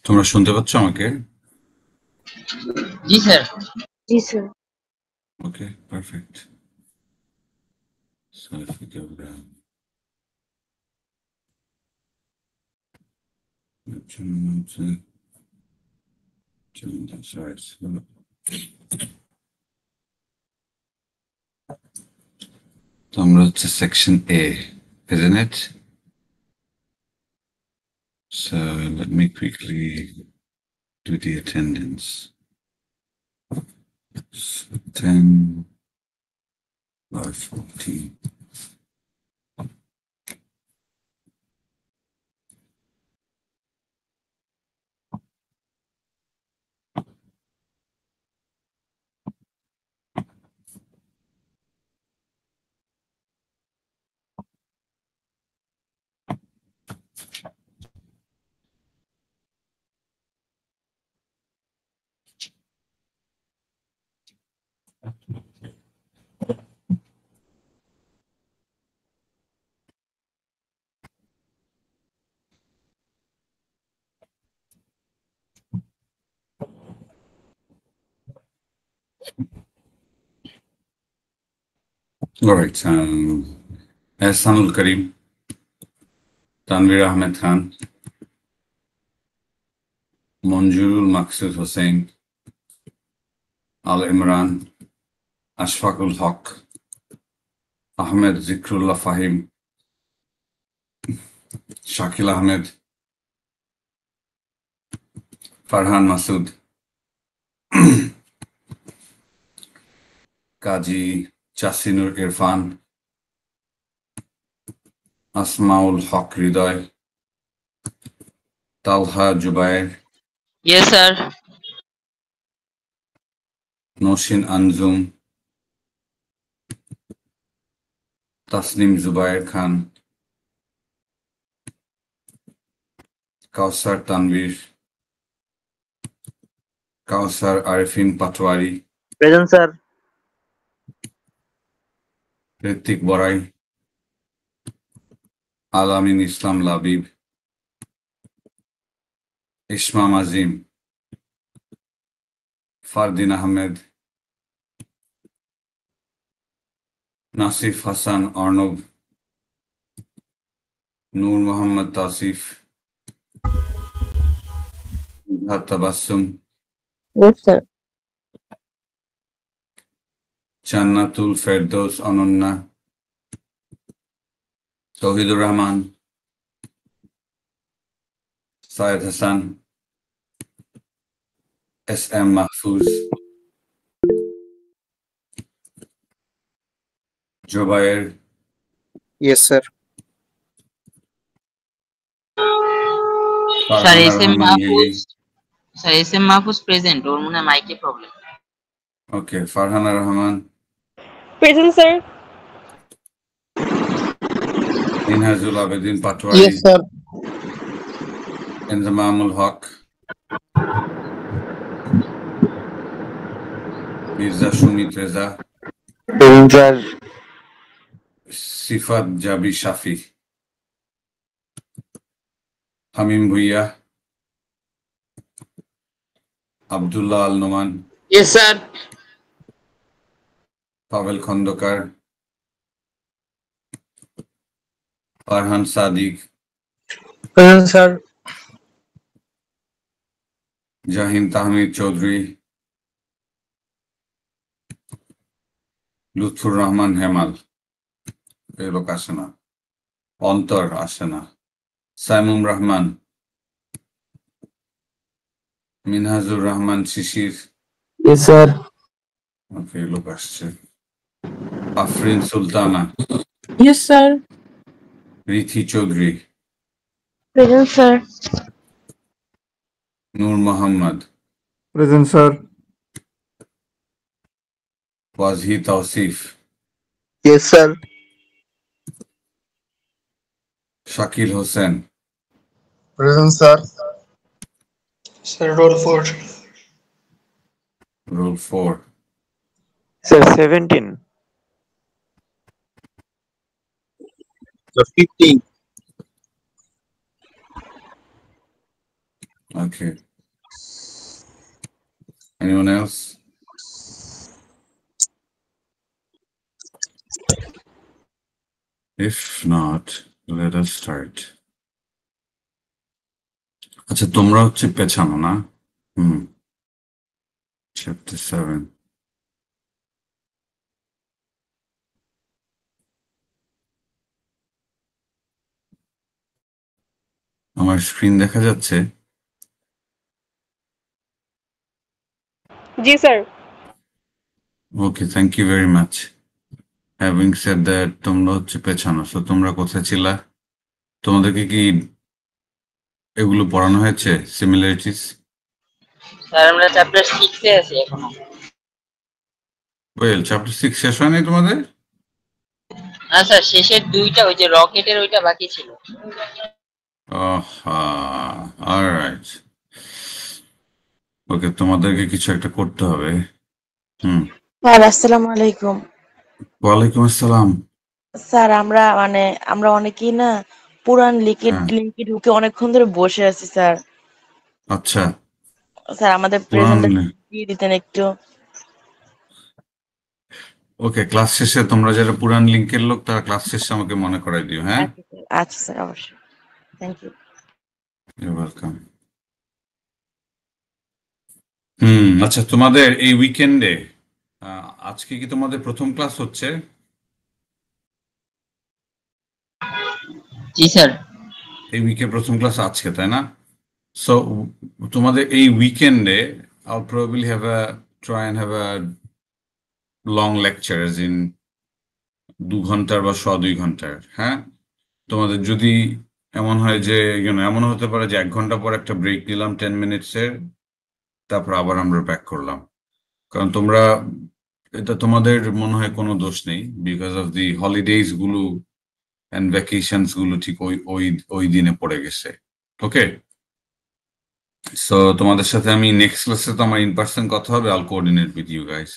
তোমরা শুনতে পাচ্ছ আমাকে? জি sir. G sir. Okay, perfect. So if we go down. That's right. So আমরা হচ্ছে section A, isn't it? So let me quickly do the attendance. So 10 by 14. All right. Ehsanul Karim, Tanvir Ahmed Khan, Monjurul Maqsood Hussain, Al Imran, Ashfaqul Haq, Ahmed Zikrullah Fahim, Shakil Ahmed, Farhan Masood, Kaji Chasinur Irfan, Asmaul Haq Ridoy, Talha Jubair, yes sir. Noshin Anzum, Tasnim Zubair Khan, Kausar Tanvir, Kausar Arifin Patwari, present sir. Ritik Borai, Alamin Islam Labib, Ishmam Azim, Fardin Ahmed, Nasif Hassan Arnob, Noor Muhammad Tasif, Tabassum, yes sir. Jannatul Ferdos Anonna, Tawhidur Rahman, Syed Hassan, S.M. Mahfouz, Jobair, Yes, sir. Sir Farhana S M Rahman Mahfuz, Yegi. Sir S M Mahfuz present, ওর মনে হয় মাইকে problem. Okay, Farhana Rahman, present sir. Minhajul Abedin Patwari, Yes, sir. Enzamamul Haq, Mirza Shumit Reza, Present, Sifat Jabi Shafi, Hamim Bhuiya, Abdullah Al Noman, yes sir. Pavel Khondokar, Farhan Sadiq, present, sir. Jahin Tahmid Chaudhry, Lutfur Rahman Hemal, এই লোক আসে না, অন্তর আসে না, সাইমুম রহমান, মিনহাজুর রহমান শিশির, Yes, sir. ওকে এই লোক আসছে, Afrin Sultana, yes sir. Rithi Chowdhury, present sir. Noor Mohammad, Present, sir. Was he Tausif? Yes, sir. Shakil Hossain. Present, sir. Sir, roll 4. Rule 4. Sir, 17. Sir, 15. Okay. Anyone else? If not, let us start. আচ্ছা তোমরা হচ্ছে পেছানো না? Chapter 7. আমার screen দেখা যাচ্ছে? জি sir. Okay, thank you very much. Having said that, তোমরা হচ্ছে পেছানো, so তোমরা কোথায় ছিলা? তোমাদেরকে কি এগুলো পড়ানো হয়েছে, similarities? স্যার আমরা চ্যাপ্টার 6 এ আছি এখনো। Well, chapter 6 শেষ হয়নি তোমাদের? না স্যার, শেষের দুইটা ওই যে রকেটের ওইটা বাকি ছিল। All right. Okay, তোমাদেরকে কিছু একটা করতে হবে। স্যার আসসালামু আলাইকুম। ওয়ালাইকুম আসসালাম। স্যার আমরা অনেকেই না পুরান লিঙ্কে ঢুকে অনেকক্ষণ ধরে বসে আছি স্যার। আচ্ছা, স্যার আমাদের প্রেজেন্টেশন দিয়ে দিতেন একটু। ওকে, ক্লাস শেষে তোমরা যারা পুরান লিংকের লোক তারা ক্লাস শেষে আমাকে মনে করাই দিও। হ্যাঁ, আচ্ছা স্যার, অবশ্যই। Thank you. You welcome. আচ্ছা, তোমাদের এই উইকেন্ডে আজকে কি তোমাদের প্রথম ক্লাস হচ্ছে? জি স্যার। এই উইকে প্রথম ক্লাস আজকে, তাই না? সো তোমাদের এই উইকেন্ডে I'll probably try and have a long lecture, as in 2 ঘন্টার বা 2.5 ঘন্টার। হ্যাঁ, তোমাদের যদি এমন হয় যে এমন হতে পারে যে 1 ঘন্টা পর একটা ব্রেক নিলাম 10 মিনিটসের, তারপর আবার আমরা ব্যাক করলাম, কারণ তোমরা এটা তোমাদের মনে হয় কোনো দোষ নেই, বিকজ অফ দি হলিডেজ গুলো এন্ড ভ্যাকেশনস গুলো ঠিক ওই দিনে পড়ে গেছে। ওকে, সো তোমাদের সাথে আমি নেক্সট ক্লাসে তো আমার ইন পার্সন কথা হবে, I'll coordinate with you guys.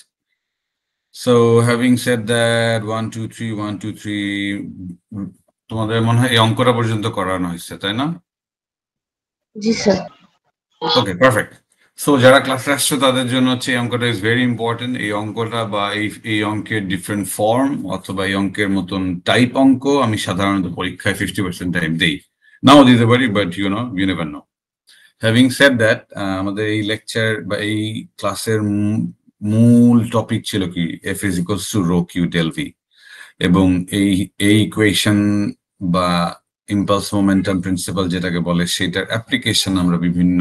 So having said that 1 2 3 1 2 3, তোমাদের মনে হয় এই অঙ্কটা পর্যন্ত করানো হয়েছে, তাই না? জি স্যার। ওকে, পারফেক্ট। সো যারা ক্লাসে আসছো তাদের জন্য হচ্ছে এই অঙ্কটা ইজ ভেরি ইম্পর্টেন্ট। এই অঙ্কটা বা এই অঙ্কের ডিফারেন্ট ফর্ম অথবা এই অঙ্কের মতন টাইপ অঙ্ক আমি সাধারণত পরীক্ষায় 50% টাইম দেই, নাও দিতে পারি, but you never know. Having said that, আমাদের এই লেকচার বা এই ক্লাসের মূল টপিক ছিল কি, F is equals to rho Q del V, এবং এই ইকুয়েশন বা ইম্পালস মোমেন্টাম প্রিন্সিপাল যেটাকে বলে সেটার অ্যাপ্লিকেশন আমরা বিভিন্ন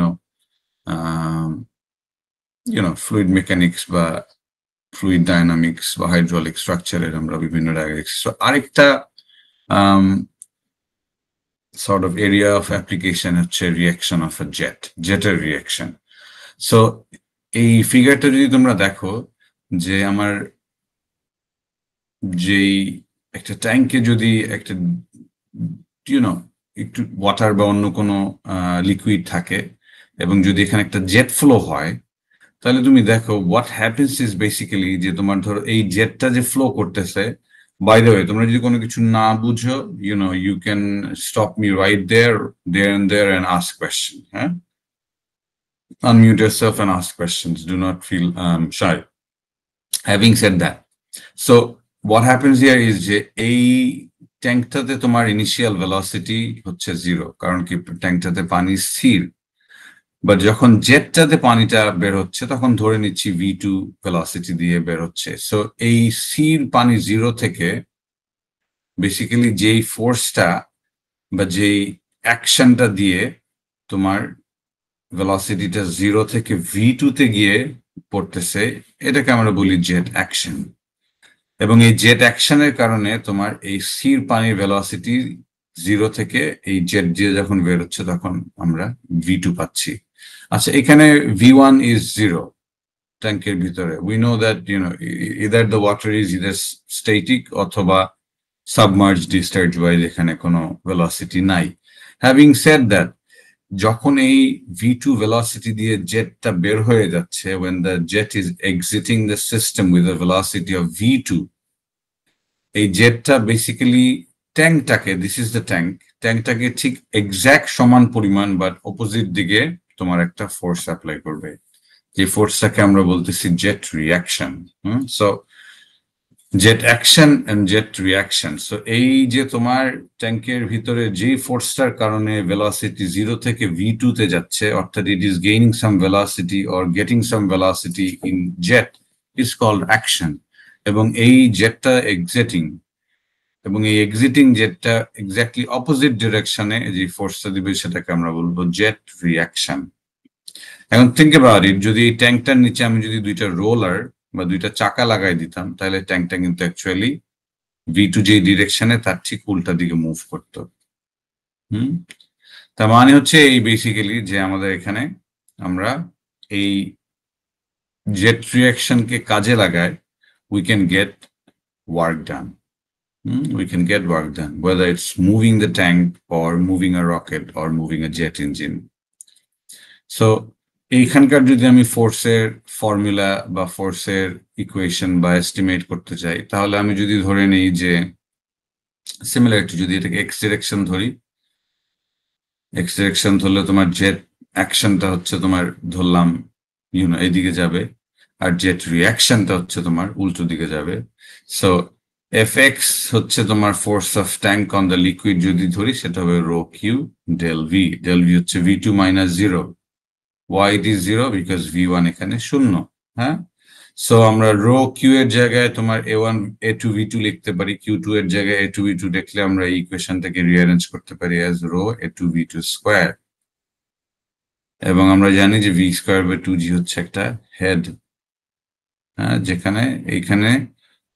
ফ্লুইড মেকানিক্স বা ফ্লুইড ডায়নামিক্স বা হাইড্রোলিক স্ট্রাকচারের আমরা বিভিন্ন জায়গায় দেখছি। আরেকটা sort of area of application হচ্ছে রিয়াকশন অফ আ জেটের রিয়াকশন। সো এই ফিগারটা যদি তোমরা দেখো, যে আমার যেই একটা ট্যাঙ্কে যদি একটা একটু ওয়াটার বা অন্য কোনো লিকুইড থাকে এবং যদি এখানে একটা জেট ফ্লো হয়, তাহলে তুমি দেখো হোয়াট হ্যাপেন্স ইজ বেসিক্যালি যে তোমার ধরো এই জেটটা যে ফ্লো করতেছে, বাই দ্য ওয়ে তোমরা যদি কোনো কিছু না বুঝো, you can stop me right there and ask question. হ্যাঁ, unmute yourself and ask questions, do not feel shy. Having said that, so what happens here is যে এই ট্যাঙ্কটাতে তোমার ইনিশিয়াল ভেলোসিটি হচ্ছে 0, কারণ কি ট্যাঙ্কটাতে পানি স্থির, বাট যখন জেটটাতে পানিটা বের হচ্ছে তখন ধরে নিচ্ছি v2 ভেলোসিটি দিয়ে বের হচ্ছে। সো এই স্থির পানি 0 থেকে বেসিক্যালি যেই ফোর্সটা বা যেই অ্যাকশনটা দিয়ে তোমার ভেলোসিটিটা 0 থেকে v2 তে গিয়ে পড়তেছে, এটাকে আমরা বলি জেট অ্যাকশন। এবং এই জেট অ্যাকশনের কারণে তোমার এই স্থির পানির ভেলোসিটি 0 থেকে এই জেট দিয়ে যখন বের হচ্ছে তখন আমরা v2 পাচ্ছি। আচ্ছা, এখানে v1 is 0, ট্যাঙ্কের ভিতরে, we know that either the water is either static অথবা submerged discharge wise এখানে কোনো velocity নাই। Having said that, যখন এই v2 velocity দিয়ে জেটটা বের হয়ে যাচ্ছে, when the jet is exiting the system with a velocity of v2, এই জেটটা বেসিক্যালি ট্যাঙ্কটাকে, দিস ইজ দ্য ট্যাঙ্কটাকে ঠিক এক্সাক্ট সমান পরিমাণ বাট অপোজিট দিকে তোমার একটা ফোর্স অ্যাপ্লাই করবে, যে ফোর্সটাকে আমরা বলতেছি jet reaction. So jet action and jet reaction. So এই যে তোমার ট্যাঙ্কের ভিতরে যে ফোর্সটার কারণে ভেলোসিটি 0 থেকে v2 তে যাচ্ছে, অর্থাৎ it is gaining some velocity or getting some velocity in jet, is called action. এবং এই জেটটা এক্সিটিং, এবং এই এক্সিটিং জেটটা এক্স্যাক্টলি অপোজিট ডিরেকশনে যে ফোর্সটা দিবে সেটাকে আমরা বলবো জেট রিয়াকশন। এখন থিঙ্ক অ্যাবাউট ইট, যদি এই ট্যাঙ্কটার নিচে আমি যদি দুইটা রোলার বা দুইটা চাকা লাগাই দিতাম, তাহলে ট্যাঙ্কটা কিন্তু অ্যাকচুয়ালি v2 যে ডিরেকশনে তার ঠিক উল্টা দিকে মুভ করতো। তার মানে হচ্ছে এই বেসিক্যালি যে আমাদের এখানে আমরা এই জেট রিয়াকশনকে কাজে লাগাই, we can get work done. We can get work done, whether it's moving the tank or moving a rocket or moving a jet engine. So এইখানকার যদি আমি ফোর্সের ফর্মুলা বা ফোর্সের ইকুয়েশন বা এস্টিমেট করতে চাই, তাহলে আমি যদি ধরে নিই যে সিমিলারিটি, যদি এটাকে এক্স ডিরেকশন ধরি, এক্স ডিরেকশন ধরলে তোমার জেট অ্যাকশনটা হচ্ছে তোমার ধরলাম এইদিকে যাবে, আর জেট রিয়াকশনটা হচ্ছে তোমার উল্টো দিকে যাবে। সো Fx হচ্ছে তোমার force of tank on the liquid যদি ধরি, সেটা হবে rho Q del V. Del V হচ্ছে v2 minus 0. Why it is 0? Because v1 এখানে 0। হ্যাঁ, সো আমরা রো কিউ এর জায়গায় তোমার a1 a2 v2 লিখতে পারি, q2 এর জায়গায় a2 v2 লিখলে আমরা এই ইকুয়েশনটাকে রিঅ্যারেঞ্জ করতে পারি as rho a2 v2 square. এবং আমরা জানি যে v স্কয়ার বাই 2g হচ্ছে একটা হেড, হ্যাঁ, যেখানে এইখানে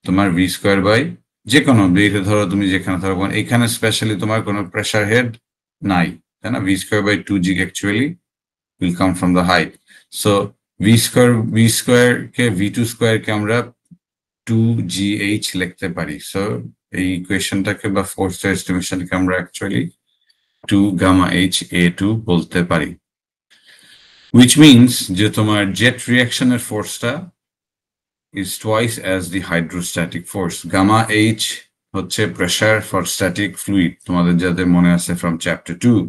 তোমার ভি স্কোয়ার বাই যে কোনো ধরো তুমি যেখানে ধরো, এখানে স্পেশালি তোমার কোনো প্রেসার হেড নাই, তাই না? V square by 2g actually will come from the height. So v square কে v2 স্কোয়ার কে আমরা 2gh লিখতে পারি। সো এই ইকুয়েশনটাকে বা ফোর্স এস্টিমেশনকে আমরা অ্যাকচুয়ালি 2 gamma h a2 বলতে পারি, which means যে তোমার jet রিয়াকশনের ফোর্সটা is twice as the hydrostatic force. Gamma H হচ্ছে pressure for static fluid, তোমাদের যাদের মনে আছে from chapter 2।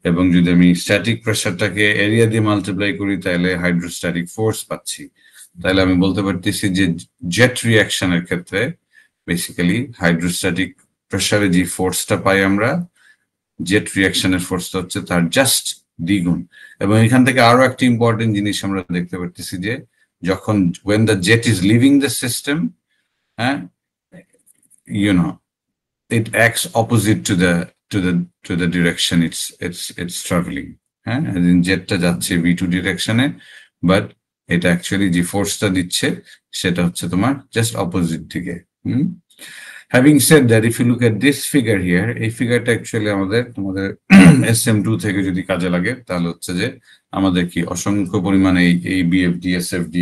এবং যদি আমি স্ট্যাটিক প্রেসারটাকে এরিয়া দিয়ে মাল্টিপ্লাই করি, তাহলে হাইড্রোস্ট্যাটিক ফোর্স পাচ্ছি। তাহলে আমি বলতে পারতেছি যে জেট রিয়াকশনের ক্ষেত্রে বেসিক্যালি হাইড্রোস্ট্যাটিক প্রেসারে যে ফোর্সটা পাই আমরা, জেট রিয়াকশনের ফোর্সটা হচ্ছে তার জাস্ট দ্বিগুণ। এবং এখান থেকে আরো একটা ইম্পর্টেন্ট জিনিস আমরা দেখতে পারতেছি যে যখন when the jet is leaving the system, it acts opposite to the direction it's traveling. জেটটা যাচ্ছে v2 ডিরেকশনে, বাট এটা অ্যাকচুয়ালি যে ফোর্সটা দিচ্ছে সেটা হচ্ছে তোমার জাস্ট অপোজিট দিকে। Having said that, if you look at this figure here, এই ফিগারটা অ্যাকচুয়ালি তোমাদের SM2 থেকে যদি কাজে লাগে, তাহলে হচ্ছে যে আমাদের কি অসংখ্য পরিমাণে এই BFD SFD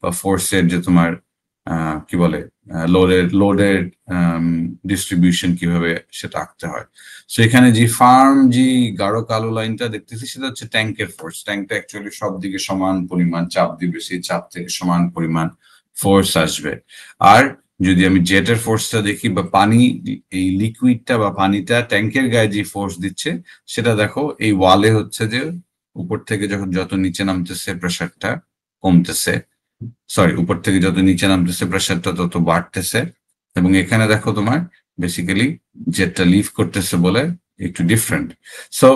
বা ফোর্সের যে তোমার কি বলে লোডের ডিস্ট্রিবিউশন কিভাবে সেটা আঁকতে হয়। সো এখানে যে যে গাঢ় কালো লাইনটা দেখতেছি সেটা হচ্ছে ট্যাঙ্কের ফোর্স। ট্যাঙ্কটা অ্যাকচুয়ালি সব দিকে সমান পরিমাণ চাপ দিবে, সেই চাপ থেকে সমান পরিমাণ ফোর্স আসবে। আর যদি আমি জেটের ফোর্সটা দেখি বা পানি, এই লিকুইডটা বা পানিটা ট্যাঙ্কের গায়ে যে ফোর্স দিচ্ছে সেটা দেখো এই ওয়ালে হচ্ছে যে উপর থেকে যখন যত নিচে নামতেছে প্রেসারটা কমতেছে, সরি উপর থেকে যত নিচে নামতেছে প্রেসারটা তত বাড়তেছে। এবং এখানে দেখো তোমার বেসিক্যালি জেটটা লিভ করতেছে বলে একটু ডিফারেন্ট। সো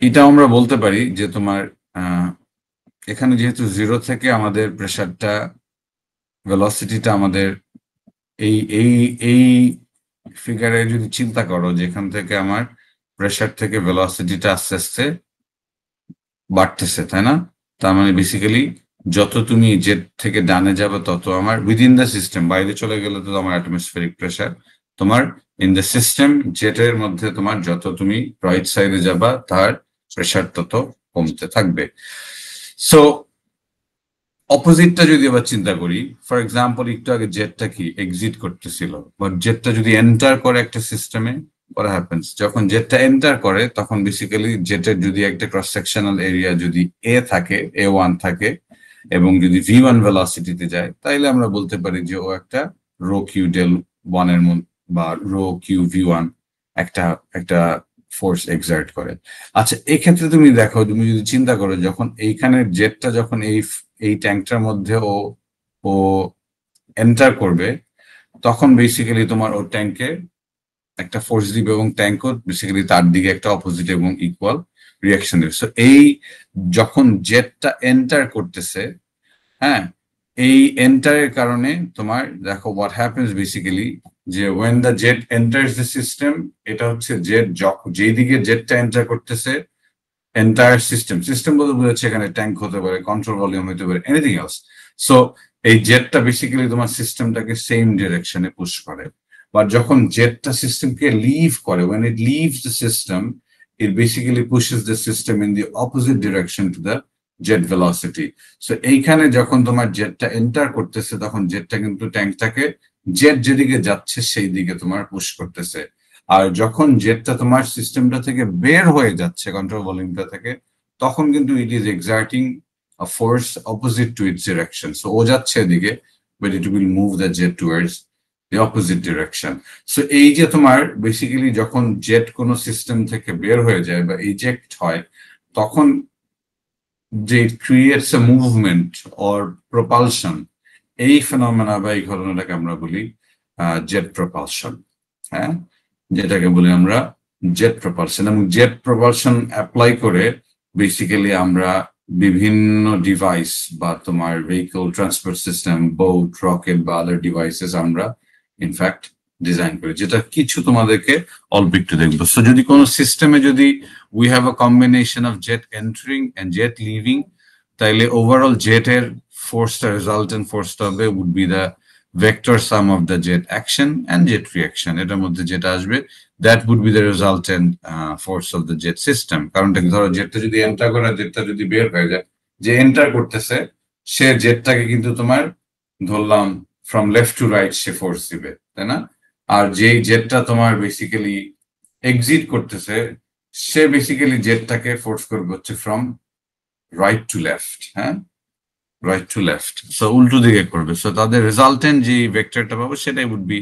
এটা আমরা বলতে পারি যে তোমার এখানে যেহেতু 0 থেকে আমাদের প্রেসারটা ভেলোসিটিটা আমাদের এই ফিগারে যদি চিন্তা করো, যেখান থেকে আমার প্রেসার থেকে ভেলোসিটিটা আস্তে আস্তে বাড়তেছে, তাই না? তার মানে বেসিক্যালি যত তুমি জেট থেকে ডানে যাবে তত আমার উইদিন দ্য সিস্টেম, বাইরে চলে গেলে তো আমার অ্যাটমসফেরিক প্রেসার, তোমার ইন দ্য সিস্টেম জেটের মধ্যে তোমার যত তুমি রাইট সাইডে যাবা তার প্রেসার তত কমতে থাকবে। সো অপোজিটটা যদি আবার চিন্তা করি, ফর এক্সাম্পল একটু আগে জেটটা কি এক্সিট করতেছিল, বাট জেটটা যদি এন্টার করে একটা সিস্টেমে, what happens যখন জেটটা এন্টার করে তখন বেসিক্যালি জেটের যদি একটা ক্রস সেকশনাল এরিয়া যদি এ থাকে, A1 থাকে, এবং যদি V1 ভেলোসিটিতে যায়, তাইলে আমরা বলতে পারি যে ও একটা রো কিউ ডেল 1 এর মধ্যে বা রো কিউ V1 একটা একটা ফোর্স এক্সার্ট করে। আচ্ছা, এক্ষেত্রে তুমি দেখো, তুমি যদি চিন্তা করো যখন এইখানে জেটটা যখন এই ট্যাঙ্কটার মধ্যে ও এন্টার করবে, তখন বেসিক্যালি তোমার ও ট্যাঙ্কে একটা ফোর্স দিবে এবং ট্যাঙ্কও বেসিক্যালি তার দিকে একটা অপোজিট এবং ইকুয়াল রিয়াকশন দেবে। সো এই যখন জেটটা এন্টার করতেছে, হ্যাঁ, এই এন্টারের কারণে তোমার দেখো হোয়াট হ্যাপেন্স বেসিক্যালি, যে when the jet enters the system, এটা হচ্ছে জেট যেই দিকে জেটটা এন্টার করতেছে, এন্টায়ার সিস্টেম বলতে বোঝাচ্ছে এখানে ট্যাঙ্ক হতে পারে, কন্ট্রোল ভলিউম হতে পারে, এনিথিং এলস। সো এই জেটটা বেসিক্যালি তোমার সিস্টেমটাকে সেম ডিরেকশনে পুশ করে। বাট যখন জেটটা সিস্টেমকে লিভ করে, when it leaves the system, it basically pushes the system in the opposite direction to the jet velocity. So এইখানে যখন তোমার জেটটা এন্টার করতেছে, তখন জেটটা কিন্তু ট্যাঙ্কটাকে জেট যেদিকে যাচ্ছে সেই দিকে তোমার পুশ করতেছে। আর যখন জেটটা তোমার সিস্টেমটা থেকে বের হয়ে যাচ্ছে কন্ট্রোল ভলিউমটা থেকে, তখন কিন্তু it is exerting a force opposite to its direction. So ও যাচ্ছে এদিকে, but it will move the jet towards the opposite direction. So এই যে তোমার বেসিক্যালি যখন জেট কোনো সিস্টেম থেকে বের হয়ে যায় বা ইজেক্ট হয়, তখন যে creates A movement or propulsion, এই ফেনোমেনা বা এই ঘটনাটাকে আমরা বলি জেট প্রপালশন। হ্যাঁ, যেটাকে বলি আমরা জেট প্রপালশন। এবং জেট প্রপালশন অ্যাপ্লাই করে বেসিক্যালি আমরা বিভিন্ন ডিভাইস বা তোমার vehicle transport system, boat, rocket বা আদার ডিভাইসেস আমরা ইনফ্যাক্ট ডিজাইন করি, যেটা কিছু তোমাদেরকে অল্প একটু দেখবো। সো যদি কোনো সিস্টেমে যদি we have a combination of jet entering and jet leaving, তাইলে ওভারঅল জেটের ফোর্সটা, রেজাল্টেন্ট ফোর্সটা হবে would be the vector sum of the jet action and jet reaction. এটার মধ্যে যেটা আসবে, that would be the resultant force of the jet system. কারণটা কি, ধরো জেটটা যদি এন্টার করে, জেটটা যদি বের হয়ে যায়, যে এন্টার করতেছে সে জেটটাকে কিন্তু তোমার ধরলাম from left to right say force দিবে, তাই না? আর যেই জেটটা তোমার বেসিক্যালি এক্সিট করতেছে, সে বেসিক্যালি জেটটাকে ফোর্স করবে হচ্ছে ফ্রম রাইট টু লেফট। হ্যাঁ, রাইট টু লেফট, সো উল্টো দিকে করবে। সো তাদের রেজাল্টেন্ট যে ভেক্টরটা পাবো সেটাই would be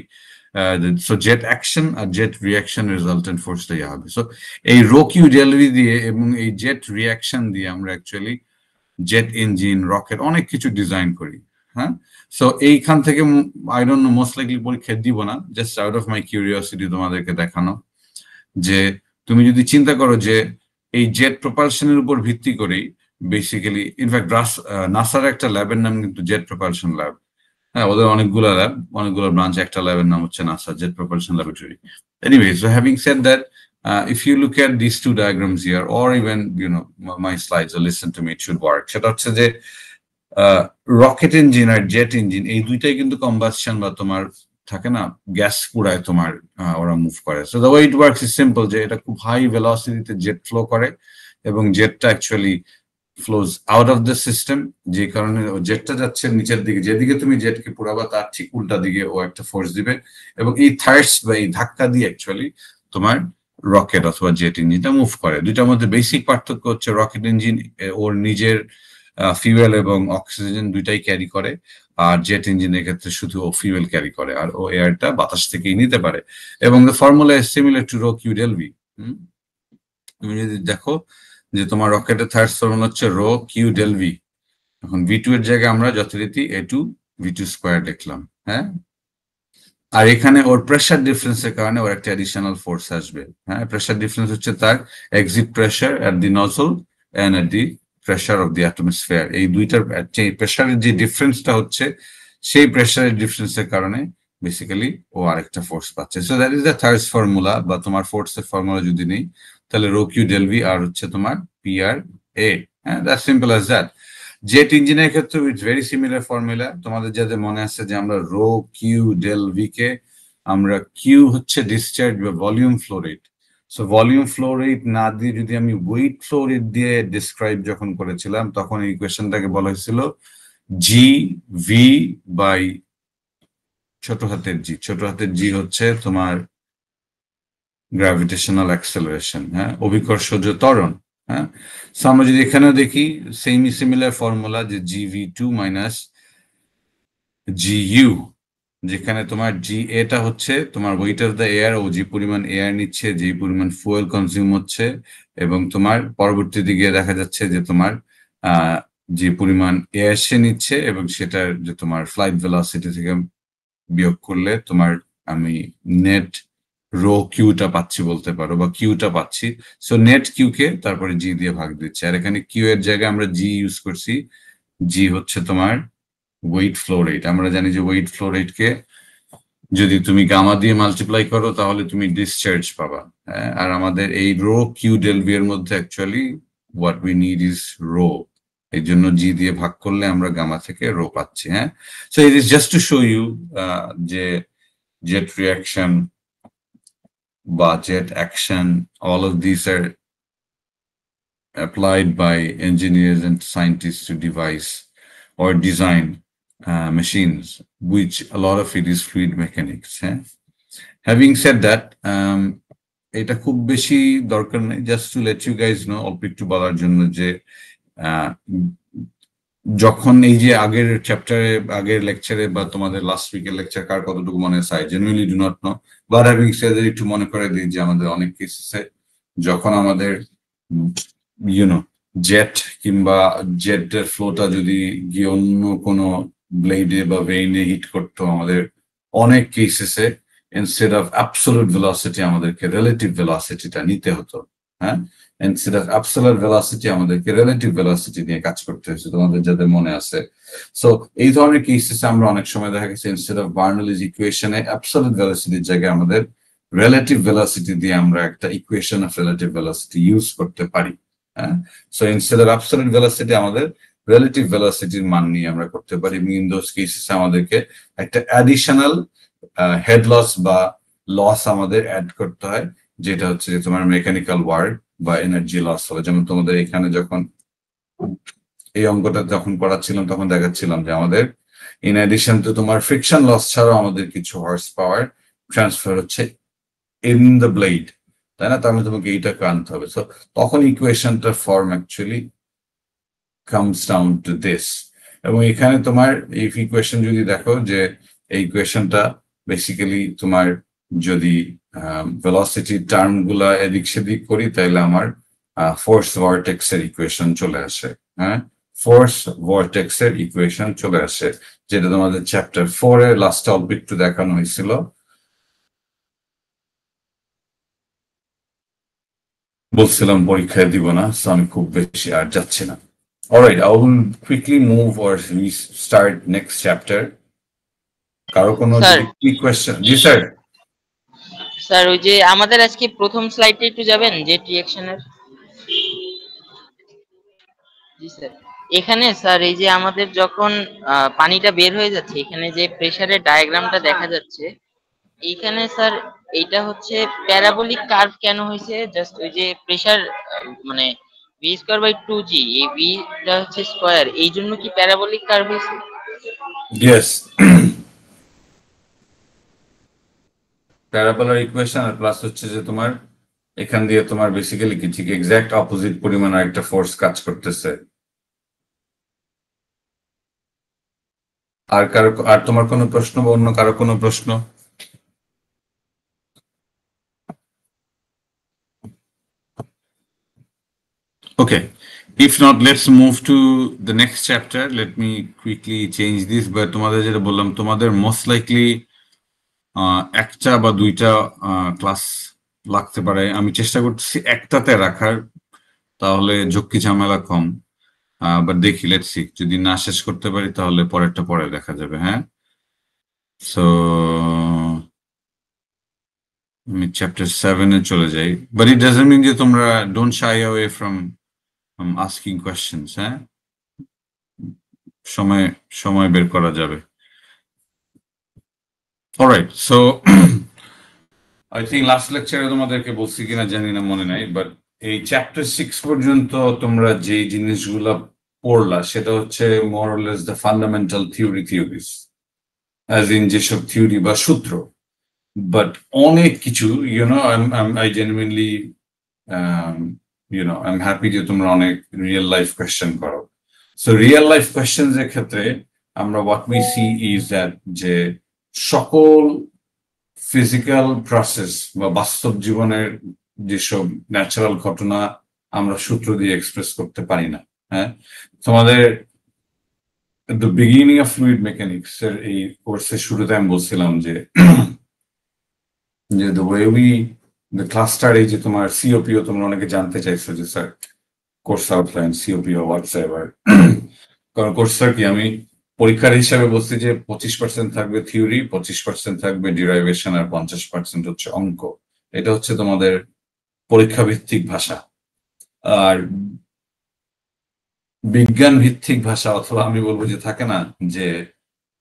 so jet action আর জেট রিয়াকশন রেজাল্টেন্ট ফোর্সটাই হবে। সো এই রো কিউ ডেল ভি দিয়ে এবং এই জেট রিয়াকশন দিয়ে আমরা অ্যাকচুয়ালি জেট ইঞ্জিন, রকেট অনেক কিছু ডিজাইন করি। হ্যাঁ, সো এইখান থেকে I don't know, most likely পরীক্ষা দিব না, just out of my curiosity তোমাদেরকে দেখানো যে তুমি যদি চিন্তা করো যে এই জেট প্রপালশনের উপর ভিত্তি করেই বেসিক্যালি, ইনফ্যাক্ট নাসার একটা ল্যাবের নাম কিন্তু জেট প্রপালশন ল্যাব। হ্যাঁ, ওদের অনেকগুলো ল্যাব, অনেকগুলো ব্রাঞ্চ, একটা ল্যাবের নাম হচ্ছে NASA jet propulsion laboratory. Anyway, so having said that, if you look at these two diagrams here, or even my slides, or listen to me, it should work. সেটা হচ্ছে যে রকেট ইঞ্জিন আর jet engine, এই দুইটাই কিন্তু কম্বাসশন বা তোমার থাকে না, গ্যাস পুরায় তোমার ওরা মুভ করে। So the way it works is simple, যে এটা খুব হাই ভেলোসিটিতে জেট ফ্লো করে এবং জেটটা actually flows out of the system, যে কারণে জেটটা যাচ্ছে নিচের দিকে, যেদিকে তুমি জেটকে পুরাবা তার ঠিক উল্টা দিকে ও একটা ফোর্স দিবে, এবং এই থার্স বা এই ধাক্কা দিয়ে অ্যাকচুয়ালি তোমার রকেট অথবা জেট ইঞ্জিনটা মুভ করে। দুইটার মধ্যে বেসিক পার্থক্য হচ্ছে রকেট ইঞ্জিন ওর নিজের ফিউয়েল এবং অক্সিজেন দুইটাই ক্যারি করে, আর জেট ইঞ্জিনের ক্ষেত্রে শুধু ও ফিউয়েল ক্যারি করে, আর ও এয়ারটা বাতাস থেকেই নিতে পারে। এবং the formula is similar to rho Q del V. তুমি যদি দেখো যে তোমার রকেটের থার্ড ফর্মুলা হচ্ছে রো কিউ ডেল ভি। এখন V2 এর জায়গায় আমরা যথারীতি A2 V2 স্কোয়ার লিখলাম। হ্যাঁ, আর এখানে ওর প্রেসার ডিফারেন্সের কারণে ওর একটা অ্যাডিশনাল ফোর্স আসবে। হ্যাঁ, প্রেসার ডিফারেন্স হচ্ছে তার exit pressure at the nozzle and at the pressure of the atmosphere. এই দুইটার প্রেসারের যে ডিফারেন্সটা হচ্ছে, সেই প্রেসারের ডিফারেন্সের কারণে বেসিক্যালি ও আরেকটা ফোর্স পাচ্ছে। So that is the third formula, বা তোমার ফোর্সের ফর্মুলা যদি নেই তাহলে রো কিউ ডেল ভি আর হচ্ছে তোমার PR A। হ্যাঁ, that's simple as that. Jet ইঞ্জিনের ক্ষেত্রে ইটস ভেরি সিমিলার ফর্মুলা। তোমাদের যাদের মনে আছে যে আমরা রো কিউ ডেল ভি কে আমরা কিউ হচ্ছে ডিসচার্জ বা volume flow rate. So volume flow rate না দিয়ে যদি আমি ওয়েট ফ্লো রেট দিয়ে ডিসক্রাইব যখন করেছিলাম, তখন এই ইকুয়েশনটাকে বলা হয়েছিল জি ভি বাই ছোট হাতের জি হচ্ছে তোমার গ্র্যাভিটেশনাল অ্যাক্সেলারেশন, হ্যাঁ, অভিকর্ষজ ত্বরণ। হ্যাঁ, সো আমরা যদি এখানেও দেখি সিমিলার ফর্মুলা যে GV2 মাইনাস GU, যেখানে তোমার জি এটা হচ্ছে তোমার ওয়েট অফ দ্য এয়ার, ও যে পরিমাণ এয়ার নিচ্ছে, যে পরিমাণ ফুয়েল কনজিউম হচ্ছে, এবং তোমার পরবর্তী দিকে দেখা যাচ্ছে যে তোমার যে পরিমাণ এয়ার সে নিচ্ছে এবং সেটার যে তোমার ফ্লাইট ভেলোসিটি থেকে বিয়োগ করলে তোমার আমি নেট রো কিউটা পাচ্ছি বলতে পারো, বা কিউটা পাচ্ছি। সো নেট কিউ কে তারপরে জি দিয়ে ভাগ দিচ্ছে, আর এখানে কিউ এর জায়গায় আমরা জি ইউজ করছি। জি হচ্ছে তোমার ওয়েট ফ্লো রেট। আমরা জানি যে ওয়েট ফ্লো রেট কে যদি তুমি গামা দিয়ে মাল্টিপ্লাই করো তাহলে তুমি ডিসচার্জ পাবা। আর আমাদের এই রো কিউ ডেল ভি এর মধ্যে actually what we need is rho, এই জন্য জি দিয়ে ভাগ করলে আমরা গামা থেকে রো পাচ্ছি। হ্যাঁ, so it is just to show you যে জেট রিয়াকশন বা jet action, all of these are applied by engineers and scientists to devise or design machines, which a lot of it is fluid mechanics. Having said that, এটা খুব বেশি দরকার নেই, just to let you guys know, অল্প একটু বলার জন্য যে যখন এই যে আগের চ্যাপ্টারে, আগের লেকচারে বা তোমাদের লাস্ট উইকের লেকচার কার কতটুকু মনে আছে, I genuinely do not no, but having said that একটু মনে করে দিই যে আমাদের অনেক কেসেসে যখন আমাদের ইউনো জেট কিংবা জেটের ফ্লোটা যদি গিয়ে অন্য কোনো ব্লেডে বা ভেইনে হিট করতো, আমাদের অনেক কেসেসে ইনস্টেড অফ অ্যাবসোলিউট ভেলোসিটি আমাদেরকে রিলেটিভ ভেলোসিটিটা নিতে হতো। হ্যাঁ, ইনস্টেড অফ অ্যাবসোলিউট ভেলোসিটি আমাদেরকে রিলেটিভ ভেলোসিটি নিয়ে কাজ করতে হয়েছে, তোমাদের যাদের মনে আছে। সো এই ধরনের কেসেসে আমরা অনেক সময় দেখা গেছে ইনস্টেড অফ বার্নৌলিজ ইকুয়েশনে অ্যাবসোলিউট ভেলোসিটির জায়গায় আমাদের রিলেটিভ ভেলোসিটি দিয়ে আমরা একটা equation of relative velocity use করতে পারি। হ্যাঁ, so instead of absolute velocity আমাদের রিলেটিভ ভেলোসিটির মান নিয়ে আমরা করতে পারি। ইন দোজ কেসেসে আমাদেরকে একটা অ্যাডিশনাল হেড লস বা লস আমাদের অ্যাড করতে হয়, যেটা হচ্ছে যে তোমার মেকানিক্যাল ওয়ার্ক বা এনার্জি লস হবে। যেমন তোমাদের এখানে যখন এই অঙ্কটা যখন পড়াচ্ছিলাম তখন দেখাচ্ছিলাম যে আমাদের ইন অ্যাডিশন টু তোমার ফ্রিকশন লস ছাড়াও আমাদের কিছু হর্স পাওয়ার ট্রান্সফার হচ্ছে ইন দ্য ব্লেড, তাই না? তাহলে তোমাকে এইটাকে আনতে হবে। সো তখন ইকুয়েশনটার form actually comes down to this. এবং এখানে তোমার এই ইকুয়েশন যদি দেখো, যে এই ইকুয়েশনটা বেসিক্যালি তোমার যদি ভেলোসিটি টার্ম গুলা এদিক সেদিক করি তাহলে আমার ফোর্স ভর্টেক্স এর ইকুয়েশন চলে আসে। হ্যাঁ, ফোর্স ভর্টেক্স এর ইকুয়েশন চলে আসে, যেটা তোমাদের চ্যাপ্টার 4 এর লাস্ট অল্প একটু দেখানো হয়েছিল। বলছিলাম পরীক্ষায় দিব না, সো আমি খুব বেশি আর যাচ্ছি না। Alright, I will quickly move or start next chapter. কারো কোনো কোয়েশ্চেন? জি স্যার। স্যার ওই যে আমাদের আজকে প্রথম স্লাইডে একটু যাবেন, জেট রিঅ্যাকশনের। জি স্যার। এখানে স্যার এই যে আমাদের যখন পানিটা বের হয়ে যাচ্ছে, এখানে যে প্রেসারের ডায়াগ্রামটা দেখা যাচ্ছে, এইখানে স্যার এইটা হচ্ছে প্যারাবোলিক কার্ভ কেন হয়েছে? জাস্ট ওই যে প্রেসার মানে ভি স্কয়ার বাই 2g, এই ভিটা হচ্ছে স্কয়ার, এই জন্য কি প্যারাবোলিক কার্ভ হয়েছে? ইয়েস, প্যারাবোলার ইকুয়েশন আর প্লাস হচ্ছে যে তোমার এখান দিয়ে তোমার বেসিক্যালি কি ঠিক এক্সাক্ট অপোজিট পরিমাণ একটা ফোর্স কাজ করতেছে। আর তোমার কোনো প্রশ্ন বা অন্য কারো কোনো প্রশ্ন? Okay, if not, let's move to the next chapter. Let me quickly change this. But তোমাদের যেটা বললাম, তোমাদের মোস্ট লাইকলি একটা বা দুইটা ক্লাস লাগতে পারে। আমি চেষ্টা করতেছি একটাতে রাখার, তাহলে ঝক্কি ঝামেলা কম। বাট দেখি, লেটস সি, যদি না শেষ করতে পারি তাহলে পরেরটা পরে দেখা যাবে। হ্যাঁ, সো আমি চ্যাপ্টার 7 এ চলে যাই। বাট ইট ডাজন্ট মিন যে তোমরা don't shy away from asking questions. হ্যাঁ, সময় বের করা যাবে। Alright, so I think last লেকচারে তোমাদেরকে বলছি কিনা জানি না, মনে নাই, বাট এই চ্যাপ্টার 6 পর্যন্ত তোমরা যে জিনিসগুলো পড়লা সেটা হচ্ছে more or less the fundamental theories, as in যেসব থিওরি বা সূত্র, বাট অনেক কিছু I genuinely I am happy যে তোমরা অনেক রিয়েল লাইফ কোয়েশ্চেন করো। সো রিয়েল লাইফ কোয়েশ্চেনস এর ক্ষেত্রে আমরা what we see is that যে সকল ফিজিক্যাল প্রসেস বা বাস্তব জীবনের যেসব ন্যাচারাল ঘটনা আমরা সূত্র দিয়ে এক্সপ্রেস করতে পারি না। হ্যাঁ, তোমাদের the beginning of fluid mechanics এর এই কোর্সের শুরুতে আমি বলছিলাম যে the way we the cluster, এই যে তোমার সিওপিও তোমরা অনেকে জানতে চাইছো যে স্যার কোর্স আউটলাইন সিওপিও হোয়াটসঅ্যাপ, কারণ কোর্সটা কি আমি পরীক্ষার হিসাবে বলছি যে 25% থাকবে থিওরি, 25% থাকবে ডিরাইভেশন, আর 50% হচ্ছে অঙ্ক। এটা হচ্ছে তোমাদের পরীক্ষা ভিত্তিক ভাষা। আর বিজ্ঞান ভিত্তিক ভাষা, অথবা আমি বলবো যে থাকে না যে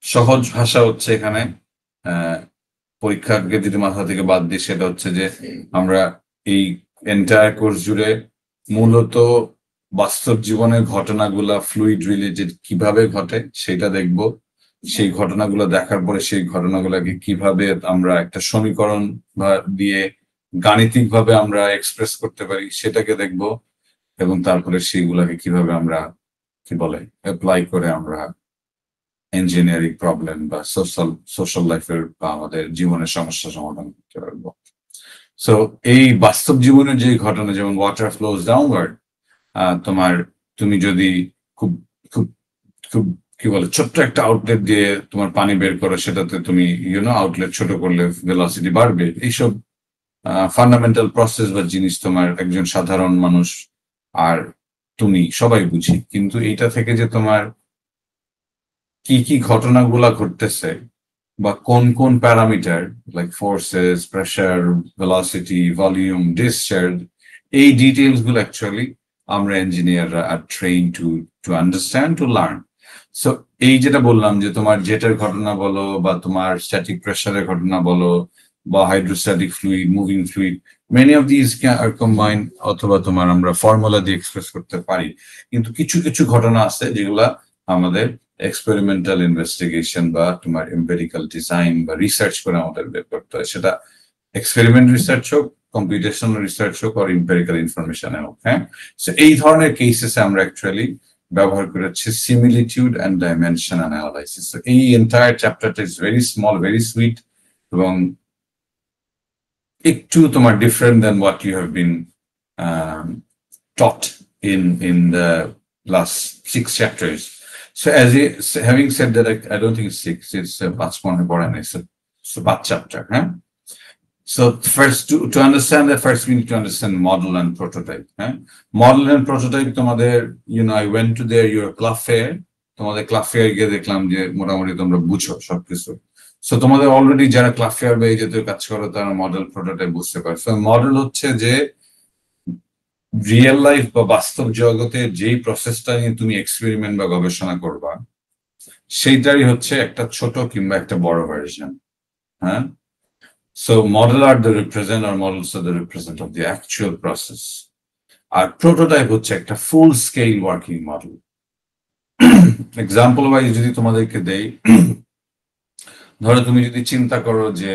সহজ ভাষা হচ্ছে এখানে পরীক্ষাকে যদি মাথা থেকে বাদ দিই, সেটা হচ্ছে যে আমরা এই এন্টায়ার কোর্স জুড়ে মূলত বাস্তব জীবনের ঘটনাগুলা ফ্লুইড রিলেটেড কিভাবে ঘটে সেটা দেখব। সেই ঘটনাগুলো দেখার পরে সেই ঘটনাগুলোকে কিভাবে আমরা একটা সমীকরণ বা দিয়ে গাণিতিক ভাবে আমরা এক্সপ্রেস করতে পারি সেটাকে দেখব, এবং তারপরে সেইগুলাকে কিভাবে আমরা কি বলে অ্যাপ্লাই করে আমরা ইঞ্জিনিয়ারিং প্রবলেম বা সোশ্যাল লাইফের বা আমাদের জীবনের সমস্যা সমাধান করতে পারবো। সো এই বাস্তব জীবনের যে ঘটনা, যেমন ওয়াটার ফ্লোজ ডাউনওয়ার্ড, তুমি যদি খুব খুব খুব কি বলে ছোট্ট একটা আউটলেট দিয়ে তোমার পানি বের করো, সেটাতে তুমি আউটলেট ছোট করলে ভেলোসিটি বাড়বে। এইসব ফান্ডামেন্টাল প্রসেস বা জিনিস তোমার একজন সাধারণ মানুষ আর তুমি সবাই বুঝি, কিন্তু এইটা থেকে যে তোমার কি কি ঘটনাগুলা ঘটতেছে বা কোন কোন parameter like forces, pressure, velocity, volume, discharge, এই ডিটেলস গুলো অ্যাকচুয়ালি আমরা ইঞ্জিনিয়াররা are train to understand, to learn. So এই যেটা বললাম যে তোমার জেটের ঘটনা বলো বা তোমার স্ট্যাটিক প্রেসারের ঘটনা বলো বা hydrostatic fluid, moving fluid, many of this are combine, অথবা তোমার আমরা ফর্মুলা দিয়ে এক্সপ্রেস করতে পারি। কিন্তু কিছু কিছু ঘটনা আছে যেগুলা আমাদের এক্সপেরিমেন্টাল ইনভেস্টিগেশন বা তোমার এম্পেরিক্যাল ডিজাইন বা রিসার্চ করে আমাদের বের করতে হয়, সেটা এক্সপেরিমেন্ট রিসার্চ হোক, কম্পিউটেশনাল রিসার্চ হোক, আর এম্পেরিক্যাল ইনফরমেশন হোক। হ্যাঁ, সো এই ধরনের কেসেসে আমরা অ্যাকচুয়ালি ব্যবহার করে হচ্ছে সিমিলিটিউড অ্যান্ড ডাইমেনশন অ্যানালাইসিস। এই এন্টায়ার চ্যাপ্টারটা is very small, very sweet, এবং একটু তোমার different than what you have been taught in the last 6 chapters. So having said that, I don't think it's 6, it's 5 important, it's a 5 chapter. Huh? So first, to understand that, first we need to understand model and prototype. Huh? Model and prototype, tomader, I went to your club fair, tomader club fair গিয়ে দেখলাম যে মোটামুটি তোমরা বুঝো সবকিছু। So তোমাদের already যারা club fair বা এই জাতীয় কাজ করো তারা মডেল প্রোটোটাইপ বুঝতে পারে। সো মডেল হচ্ছে যে রিয়েল লাইফ বা বাস্তব জগতে যেই প্রসেসটা নিয়ে তুমি এক্সপেরিমেন্ট বা গবেষণা করবা সেইটারই হচ্ছে একটা ছোট কিংবা একটা বড় ভার্সন। হ্যাঁ, so model are the represent, আর models are the represent of the actual process, আর প্রোটোটাইপ হচ্ছে একটা full scale working model. Example wise যদি তোমাদেরকে দেই, ধরো তুমি যদি চিন্তা করো যে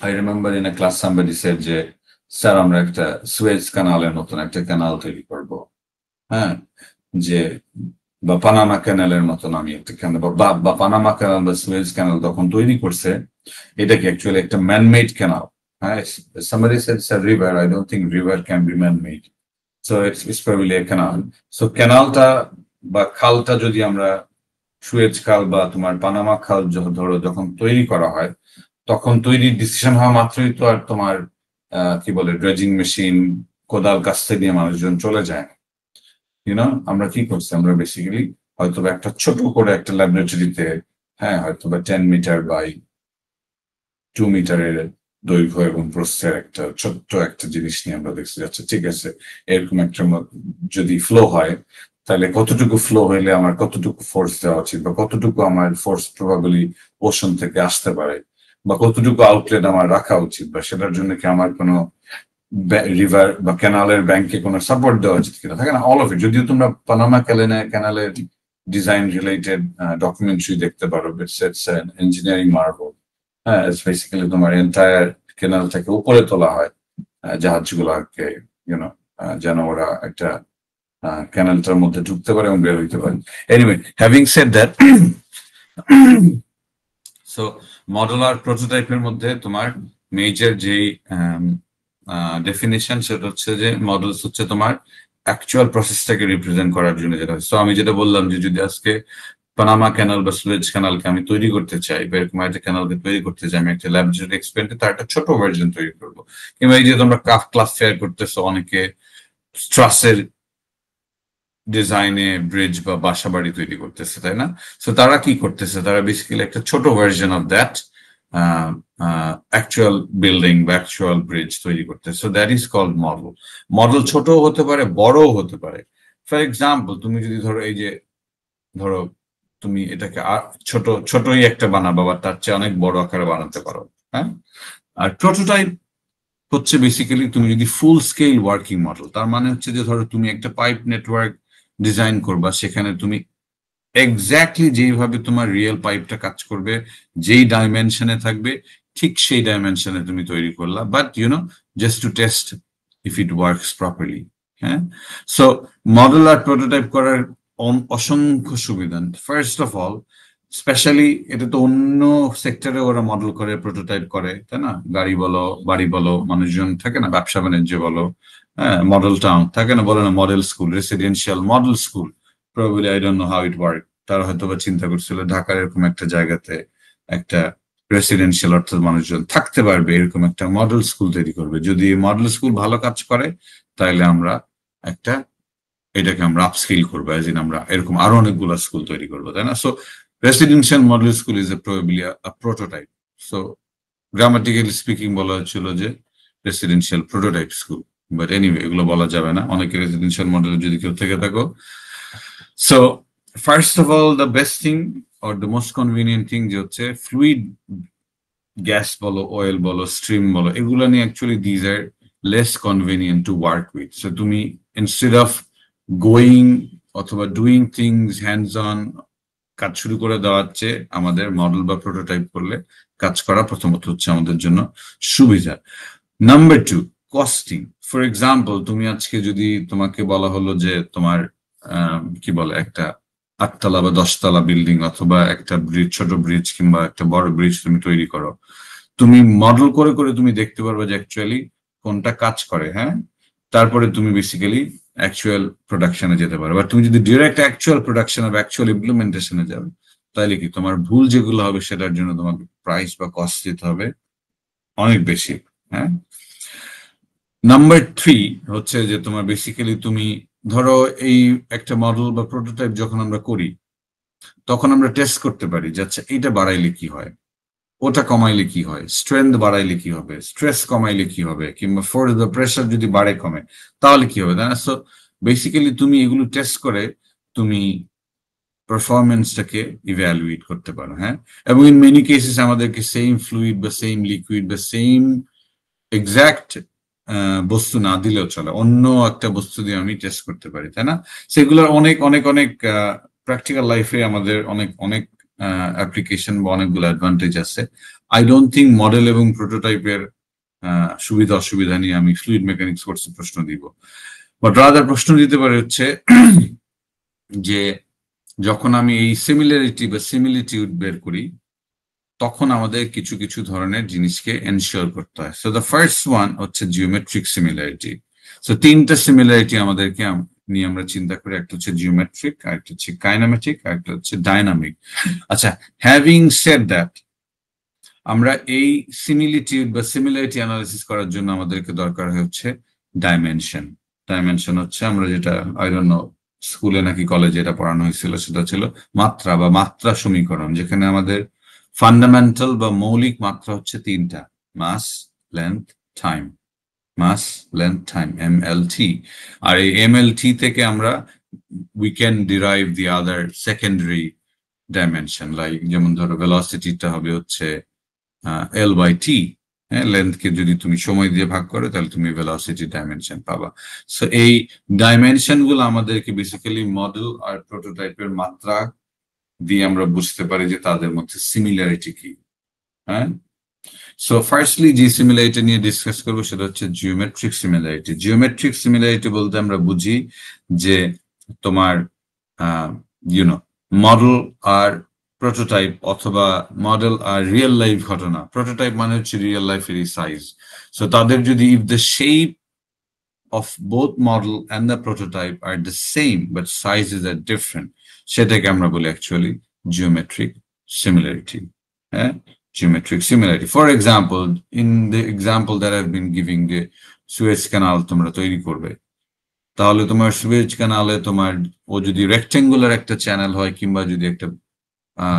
I remember in a class somebody said যে স্যার আমরা একটা সুয়েজ ক্যানালের মতন একটা ক্যানাল তৈরি করব। হ্যাঁ, যে বা পানামা ক্যানালের মতন আমি একটা ক্যানাল বা পানামা ক্যানাল বা সুয়েজ ক্যানাল তখন তৈরি করছে, এটা কি অ্যাকচুয়ালি একটা ম্যানমেড ক্যানাল? হ্যাঁ, somebody said it's a river. I don't think river can be man-made, so it's probably a canal. So ক্যানালটা বা খালটা যদি আমরা সুয়েজ খাল বা তোমার পানামা খাল ধরো যখন তৈরি করা হয়, তখন তৈরির ডিসিশন হওয়া মাত্রই তো আর তোমার কি বলে ড্রেজিং মেশিন, কোদাল কাস্তে নিয়ে মানুষজন চলে যায়। আমরা কি করছি, আমরা বেসিক্যালি হয়তো একটা ছোট করে একটা ল্যাবরেটরিতে, হ্যাঁ হয়তো বা 10 মিটার বাই 2 মিটারের দৈর্ঘ্য এবং প্রস্থের একটা ছোট্ট একটা জিনিস নিয়ে আমরা দেখছি, আচ্ছা ঠিক আছে এরকম একটা যদি ফ্লো হয় তাহলে কতটুকু ফ্লো হইলে আমার কতটুকু ফোর্স দেওয়া উচিত, বা কতটুকু আমার ফোর্স প্রবাবলি ওশন থেকে আসতে পারে, বা কতটুকু আউটলেট আমার রাখা উচিত, বা সেটার জন্য কি আমার কোনো রিভার বা ক্যানালের ব্যাংকে কোনো সাপোর্ট দেওয়া উচিত কিনা, থাকে না, অল অফ ইট। যদিও তোমরা পানামা ক্যানালের ডিজাইন রিলেটেড ডকুমেন্টারি দেখতে পারো, ইঞ্জিনিয়ারিং মার্ভেল। হ্যাঁ, বেসিক্যালি তোমার এন্টায়ার ক্যানাল থেকে উপরে তোলা হয় জাহাজগুলোকে, ইউনো, যেন ওরা একটা ক্যানালটার মধ্যে ঢুকতে পারে এবং বের হইতে পারে। Anyway, having said that, so modular প্রোটোটাইপের মধ্যে তোমার মেজর যেই ডেফিনেশন, সেটা হচ্ছে যে মডেলস হচ্ছে তোমার অ্যাকচুয়াল প্রসেসটাকে রিপ্রেজেন্ট করার জন্য যেটা। সো আমি যেটা বললাম যে যদি আজকে পানামা ক্যানাল বা সুয়েজ ক্যানালকে আমি তৈরি করতে চাই, বা এরকম একটা ক্যানালকে তৈরি করতে চাই, আমি একটা ল্যাবরেটরি এক্সপেরিমেন্টে তার একটা ছোট ভার্জন তৈরি করবো। কিংবা এই যে তোমরা ক্লাস ফেয়ার করতেছো, অনেকে স্ট্রাসের ডিজাইনে ব্রিজ বা বাসা বাড়ি তৈরি করতেছে, তাই না? সো তারা কি করতেছে, তারা বেসিক্যালি একটা ছোট version of that actual building বা অ্যাকচুয়াল ব্রিজ তৈরি করতেছে। So that is called model. Model ছোট হতে পারে, বড়ও হতে পারে। ফর এক্সাম্পল, তুমি যদি ধরো এই যে ধরো তুমি এটাকে ছোটই একটা বানাবো, বা তার চেয়ে অনেক বড় আকারে বানাতে পারো। হ্যাঁ, আর প্রোটোটাইপ হচ্ছে বেসিক্যালি তুমি যদি ফুল স্কেল ওয়ার্কিং মডেল, তার মানে হচ্ছে যে ধরো তুমি একটা পাইপ নেটওয়ার্ক ডিজাইন করবা, সেখানে তুমি এক্স্যাক্টলি যেইভাবে তোমার রিয়েল পাইপটা কাজ করবে, যেই ডাইমেনশনে থাকবে, ঠিক সেই ডাইমেনশনে তুমি তৈরি করলা, but you know, just to test if it works properly. হ্যাঁ, সো মডেলার প্রোটোটাইপ করার অসংখ্য সুবিধা। ফার্স্ট অফ অল, স্পেশালি এটা তো অন্য সেক্টরে ওরা মডেল করে, প্রোটোটাইপ করে, তাই না? গাড়ি বলো, বাড়ি বলো, মানুষজন থাকে না, ব্যবসা বাণিজ্য বলো, হ্যাঁ, মডেল টাউন থাকে না, বলে না model school, residential model school. Probably I don't know how it work. তারা হয়তো বা চিন্তা করছিল ঢাকার এরকম একটা জায়গাতে একটা রেসিডেন্সিয়াল, অর্থাৎ মানুষজন থাকতে পারবে, এরকম একটা মডেল স্কুল তৈরি করবে। যদি মডেল স্কুল ভালো কাজ করে, তাহলে আমরা এটাকে আমরা আপস্কেল করবো, এজ ইন আমরা এরকম আরো অনেকগুলো স্কুল তৈরি করবো, তাই না? So residential model school is probably a prototype. So grammatically speaking বলা হচ্ছিল যে residential prototype school, but anyway এগুলো বলা যাবে না, অনেকে রেসিডেন্সিয়াল মডেলে যদি কেউ থেকে থাকো। So first of all, the best thing or the most convenient thing যে হচ্ছে ফ্লুইড গ্যাস বলো, অয়েল বলো, স্ট্রিম বলো, এগুলো নিয়ে actually these are less convenient to work with. So তুমি ইনস্টেড অফ গোয়িং অথবা ডুইং থিংস হ্যান্ডস অন, কাজ শুরু করে দেওয়া হচ্ছে, আমাদের মডেল বা প্রোটোটাইপ করলে কাজ করা প্রথমত হচ্ছে আমাদের জন্য সুবিধা। Number 2, costing. ফর এক্সাম্পল, তুমি আজকে যদি তোমাকে বলা হলো যে তোমার কি বলে একটা 8 তলা বা 10 তলা বিল্ডিং অথবা একটা ব্রিজ, ছোট ব্রিজ কিংবা একটা বড় ব্রিজ তুমি তৈরি করো, তুমি মডেল করে করে তুমি দেখতে পারবে যে অ্যাকচুয়ালি কোনটা কাজ করে। হ্যাঁ, তারপরে তুমি বেসিক্যালি অ্যাকচুয়াল প্রোডাকশনে যেতে পারো। বা তুমি যদি ডিরেক্ট অ্যাকচুয়াল প্রোডাকশন বা অ্যাকচুয়াল ইমপ্লিমেন্টেশনে যাবে, তাহলে কি তোমার ভুল যেগুলো হবে সেটার জন্য তোমাকে প্রাইস বা কস্ট দিতে হবে অনেক বেশি। হ্যাঁ, নাম্বার 3 হচ্ছে যে তোমার বেসিক্যালি তুমি ধরো এই একটা মডেল বা প্রোটোটাইপ যখন আমরা করি, তখন আমরা টেস্ট করতে পারি যে আচ্ছা এটা বাড়াইলে কি হয়, ওটা কমাইলে কি হয়, স্ট্রেংথ বাড়াইলে কি হবে, স্ট্রেস কমাইলে কি হবে, কিংবা ফোর্স বা প্রেসার যদি বাড়ে কমে তাহলে কি হবে, তাই না? সো বেসিক্যালি তুমি এগুলো টেস্ট করে তুমি পারফরমেন্সটাকে ইভ্যালুয়েট করতে পারো। হ্যাঁ, এবং ইন মেনি কেসেস আমাদেরকে সেম ফ্লুইড বা সেম লিকুইড বা সেম এক্সাক্ট বস্তু না দিলেও চলে, অন্য একটা বস্তু দিয়ে আমি টেস্ট করতে পারি, তাই না? সেগুলোর অনেক অনেক অনেক প্র্যাকটিক্যাল লাইফে আমাদের অনেক অনেক অ্যাপ্লিকেশন বা অনেকগুলো অ্যাডভান্টেজ আছে। আই ডোন্ট থিঙ্ক মডেল এবং প্রোটোটাইপের সুবিধা অসুবিধা নিয়ে আমি ফ্লুইড মেকানিক্স কোর্সে প্রশ্ন দিব, বাট রাদার প্রশ্ন দিতে পারে হচ্ছে যে যখন আমি এই সিমিলারিটি বা সিমিলিটিউড বের করি, তখন আমাদের কিছু কিছু ধরনের জিনিসকে এনশিওর করতে হয়। সো দ্য ফার্স্ট ওয়ান হচ্ছে জিওমেট্রিক সিমিলারিটি। সো 3টা সিমিলারিটি আমাদেরকে নিয়ে আমরা চিন্তা করি, একটা হচ্ছে জিওমেট্রিক, আরেকটা হচ্ছে কাইনেমেটিক, আরেকটা হচ্ছে ডাইনামিক। আচ্ছা, হ্যাভিং সেড দ্যাট, আমরা এই সিমিলিটিউড বা সিমিলারিটি অ্যানালিসিস করার জন্য আমাদেরকে দরকার হচ্ছে ডাইমেনশন। ডাইমেনশন হচ্ছে আমরা যেটা আই ডোন্ট নো স্কুলে নাকি কলেজে এটা পড়ানো হয়েছিল, সেটা ছিল মাত্রা বা মাত্রা সমীকরণ, যেখানে আমাদের ফান্ডামেন্টাল বা মৌলিক মাত্রা হচ্ছে 3টা: মাস, লেন্থ, টাইম। মাস, লেন্থ, টাইম, MLT। আর এই MLT থেকে আমরা we can derive the other secondary dimension, like যেমন ধরো ভেলোসিটিটা হবে হচ্ছে L/T, হ্যাঁ, লেন্থকে যদি তুমি সময় দিয়ে ভাগ করো তাহলে তুমি ভেলোসিটি ডাইমেনশন পাবা। সো এই ডাইমেনশন গুলো আমাদেরকে বেসিক্যালি মডেল আর প্রোটোটাইপের মাত্রা দিয়ে আমরা বুঝতে পারি যে তাদের মধ্যে সিমিলারিটি কি। হ্যাঁ, সো ফার্স্টলি যে সিমিলারিটি নিয়ে ডিসকাস করবো সেটা হচ্ছে জিওমেট্রিক সিমিলারিটি। জিওমেট্রিক সিমিলারিটি বলতে আমরা বুঝি যে তোমার ইউনো মডেল আর প্রোটোটাইপ অথবা মডেল আর রিয়েল লাইফ ঘটনা, প্রোটোটাইপ মানে হচ্ছে রিয়েল লাইফের সাইজ। সো তাদের যদি if the shape of both model and the prototype are the same but sizes are different, সেটাকে আমরা বলি actually geometric similarity. Geometric similarity. For example, in the example that I've been giving, the Suez Canal তোমরা তৈরি করবে, তাহলে তোমার Suez ক্যানালে তোমার ও যদি রেক্টেঙ্গুলার একটা চ্যানেল হয় কিংবা যদি একটা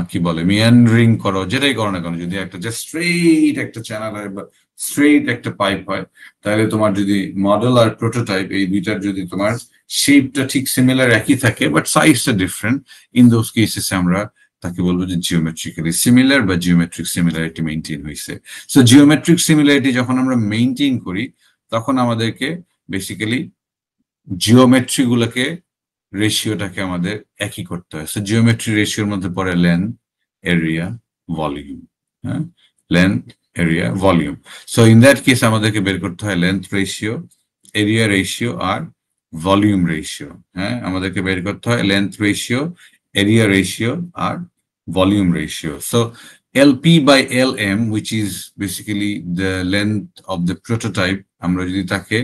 কি বলে মিয়ান্ডারিং করো, যেটাই করো না কেন, যদি একটা জাস্ট স্ট্রেইট একটা চ্যানেল হয় বা স্ট্রেইট একটা পাইপ হয়, তাহলে তোমার যদি মডেল আর প্রোটোটাইপ এই দুইটার যদি তোমার শেপটা ঠিক সিমিলার একই থাকে বাট সাইজটা ডিফারেন্ট, ইন দোজ কেসেস আমরা তাকে বলবো যে জিওমেট্রিক্যালি সিমিলার বা জিওমেট্রিক সিমিলারিটি মেইনটেইন হয়েছে। সো জিওমেট্রিক সিমিলারিটি যখন আমরা মেইনটেইন করি তখন আমাদেরকে বেসিক্যালি জিওমেট্রি গুলোকে রেশিওটাকে আমাদের একই করতে হয়। সো জিওমেট্রি রেশিওর মধ্যে পড়ে লেন্থ, এরিয়া, ভলিউম। হ্যাঁ, length, area, volume. So in that case আমাদেরকে বের করতে হয় লেন্থ রেশিও, এরিয়া রেশিও আর ভলিউম রেশিও। হ্যাঁ, আমাদেরকে বের করতে হয় লেন্থ রেশিও, এরিয়া রেশিও আর volume ratio. So LP by LM, which is basically the length of the prototype, আমরা যদি তাকে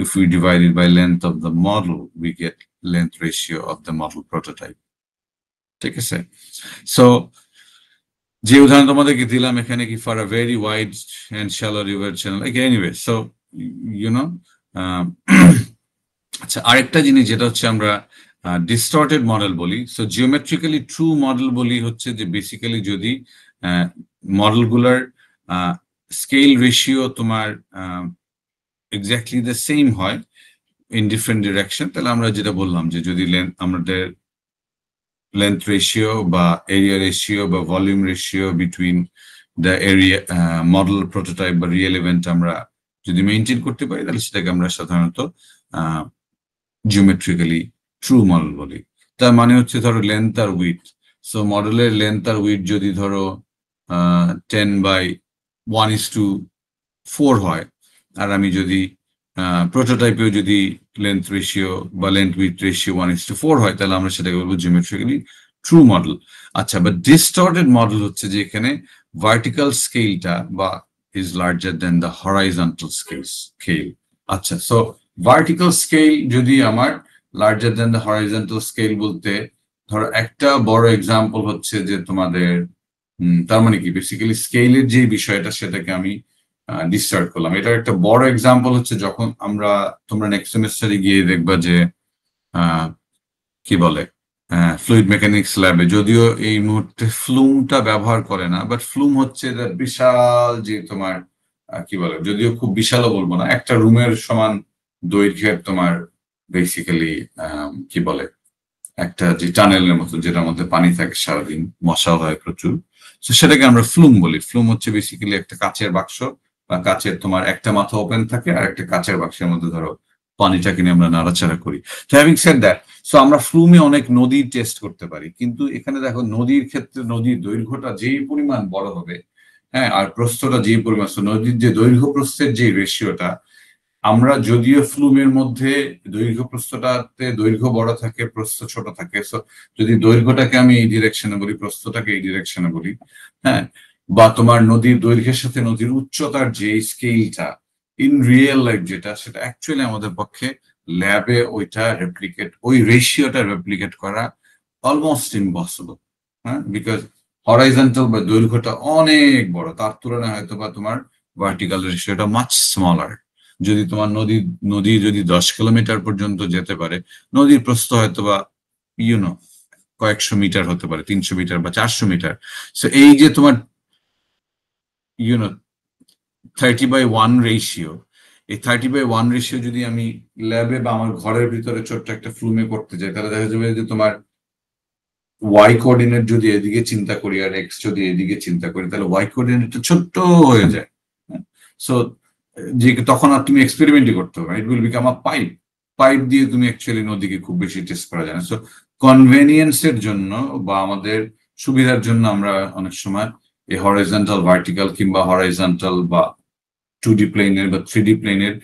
if we divide it by length of the model, we get length ratio of the model prototype. ঠিক আছে? So যে উদাহরণ তোমাদেরকে দিলাম এখানে কি for a very wide and shallow river channel, like anyway, so you know আচ্ছা, আরেকটা জিনিস যেটা হচ্ছে আমরা ডিস্টর্টেড মডেল বলি। সো জিওমেট্রিক্যালি ট্রু মডেল বলি হচ্ছে যে বেসিক্যালি যদি মডেলগুলোর স্কেল রেশিও তোমার এক্স্যাক্টলি দ্য সেম হয় ইন ডিফারেন্ট ডিরেকশন, তাহলে আমরা যেটা বললাম যে যদি আমাদের লেন্থ রেশিও বা এরিয়া রেশিও বা volume ratio between the area model prototype বা রিয়েল ইভেন্ট আমরা যদি মেনটেন করতে পারি, তাহলে সেটাকে আমরা সাধারণত জিওমেট্রিক্যালি ট্রু মডেল বলি। তার মানে হচ্ছে ধরো লেন্থ আর উইথ। সো মডেলের লেন্থ আর উইথ যদি ধরো 10/1:4 হয়, আর আমি যদি প্রোটোটাইপেও যদি লেন্থ রেশিও বা লেন্থ উইথ রেশিও 1:4 হয়, তাহলে আমরা সেটাকে বলবো জিওমেট্রিক্যালি ট্রু মডেল। আচ্ছা, বাট ডিস্টর্টেড মডেল হচ্ছে যে এখানে ভার্টিক্যাল স্কেলটা বা is larger than the horizontal scale. আচ্ছা, সো ভার্টিক্যাল স্কেল যদি আমার larger then the horizontal scale বলতে ধরো একটা বড় এক্সাম্পল হচ্ছে যে তোমাদের তার মানে কি বেসিক্যালি স্কেলের যে বিষয়টা সেটাকে আমি ডিসচার্জ করলাম। এটার একটা বড় এক্সাম্পল হচ্ছে যখন তোমরা নেক্সট সেমিস্টারে গিয়ে দেখবা যে কি বলে ফ্লুইড মেকানিক্স ল্যাবে, যদিও এই মুহূর্তে ফ্লুমটা ব্যবহার করে না, বাট ফ্লুম হচ্ছে বিশাল যে তোমার কি বলে, যদিও খুব বিশালও বলবো না, একটা রুমের সমান দৈর্ঘ্যের তোমার বেসিক্যালি কি বলে একটা যে টানেলের মতো যেটার মধ্যে পানি থাকে সারাদিন, মশাও হয় প্রচুর, তো সেটাকে আমরা ফ্লুম বলি। ফ্লুম হচ্ছে বেসিক্যালি একটা কাচের বাক্স বা কাচের তোমার একটা মাথা ওপেন থাকে আর একটা কাচের বাক্সের মধ্যে ধরো পানিটাকে নিয়ে আমরা নাড়াচাড়া করি। তো হ্যাভিং সেড দ্যাট, সো আমরা ফ্লুমে অনেক নদীর টেস্ট করতে পারি, কিন্তু এখানে দেখো নদীর ক্ষেত্রে নদীর দৈর্ঘ্যটা যেই পরিমাণ বড় হবে, হ্যাঁ, আর প্রস্থটা যেই পরিমাণ, নদীর যে দৈর্ঘ্য প্রস্থের যে রেশিওটা, আমরা যদিও ফ্লুমের মধ্যে দৈর্ঘ্য প্রস্থটাতে দৈর্ঘ্য বড় থাকে প্রস্থ ছোট থাকে, সো যদি দৈর্ঘ্যটাকে আমি এই ডিরেকশনে বলি, প্রস্থটাকে এই ডিরেকশনে বলি, হ্যাঁ, বা তোমার নদীর দৈর্ঘ্যের সাথে নদীর উচ্চতার যে স্কেলটা ইন রিয়েল লাইফ যেটা, সেটা অ্যাকচুয়ালি আমাদের পক্ষে ল্যাবে ওই রেশিওটা রেপ্লিকেট করা অলমোস্ট ইম্পসিবল। হ্যাঁ, বিকজ হরাইজন্টাল বা দৈর্ঘ্যটা অনেক বড়, তার তুলনায় হয়তো বা তোমার ভার্টিক্যাল রেশিওটা মাচ স্মলার। যদি তোমার নদী যদি 10 কিলোমিটার পর্যন্ত যেতে পারে, নদীর প্রস্থ হয়তো বা কয়েকশো মিটার হতে পারে, 300 মিটার বা 400 মিটার। সো এই যে তোমার 30/1 রেশিও, এই 30/1 রেশিও যদি আমি ল্যাবে বা আমার ঘরের ভিতরে ছোট্ট একটা ফ্লুমে করতে যাই, তাহলে দেখা যাবে যে তোমার ওয়াই কোঅর্ডিনেট যদি এদিকে চিন্তা করি আর এক্স যদি এদিকে চিন্তা করি, তাহলে ওয়াই কোঅর্ডিনেটটা ছোট্ট হয়ে যায়। সো যে তখন আর তুমি এক্সপেরিমেন্টই করতে হবে, it will become a pipe দিয়ে তুমি অ্যাকচুয়ালি নদীকে খুব বেশি টেস্ট করা যায় না। সো কনভেনিয়েন্সের জন্য বা আমাদের সুবিধার জন্য আমরা অনেক সময় এই হরাইজন্টাল ভার্টিক্যাল কিংবা হরাইজন্টাল বা 2D প্লেনের বা 3D প্লেনের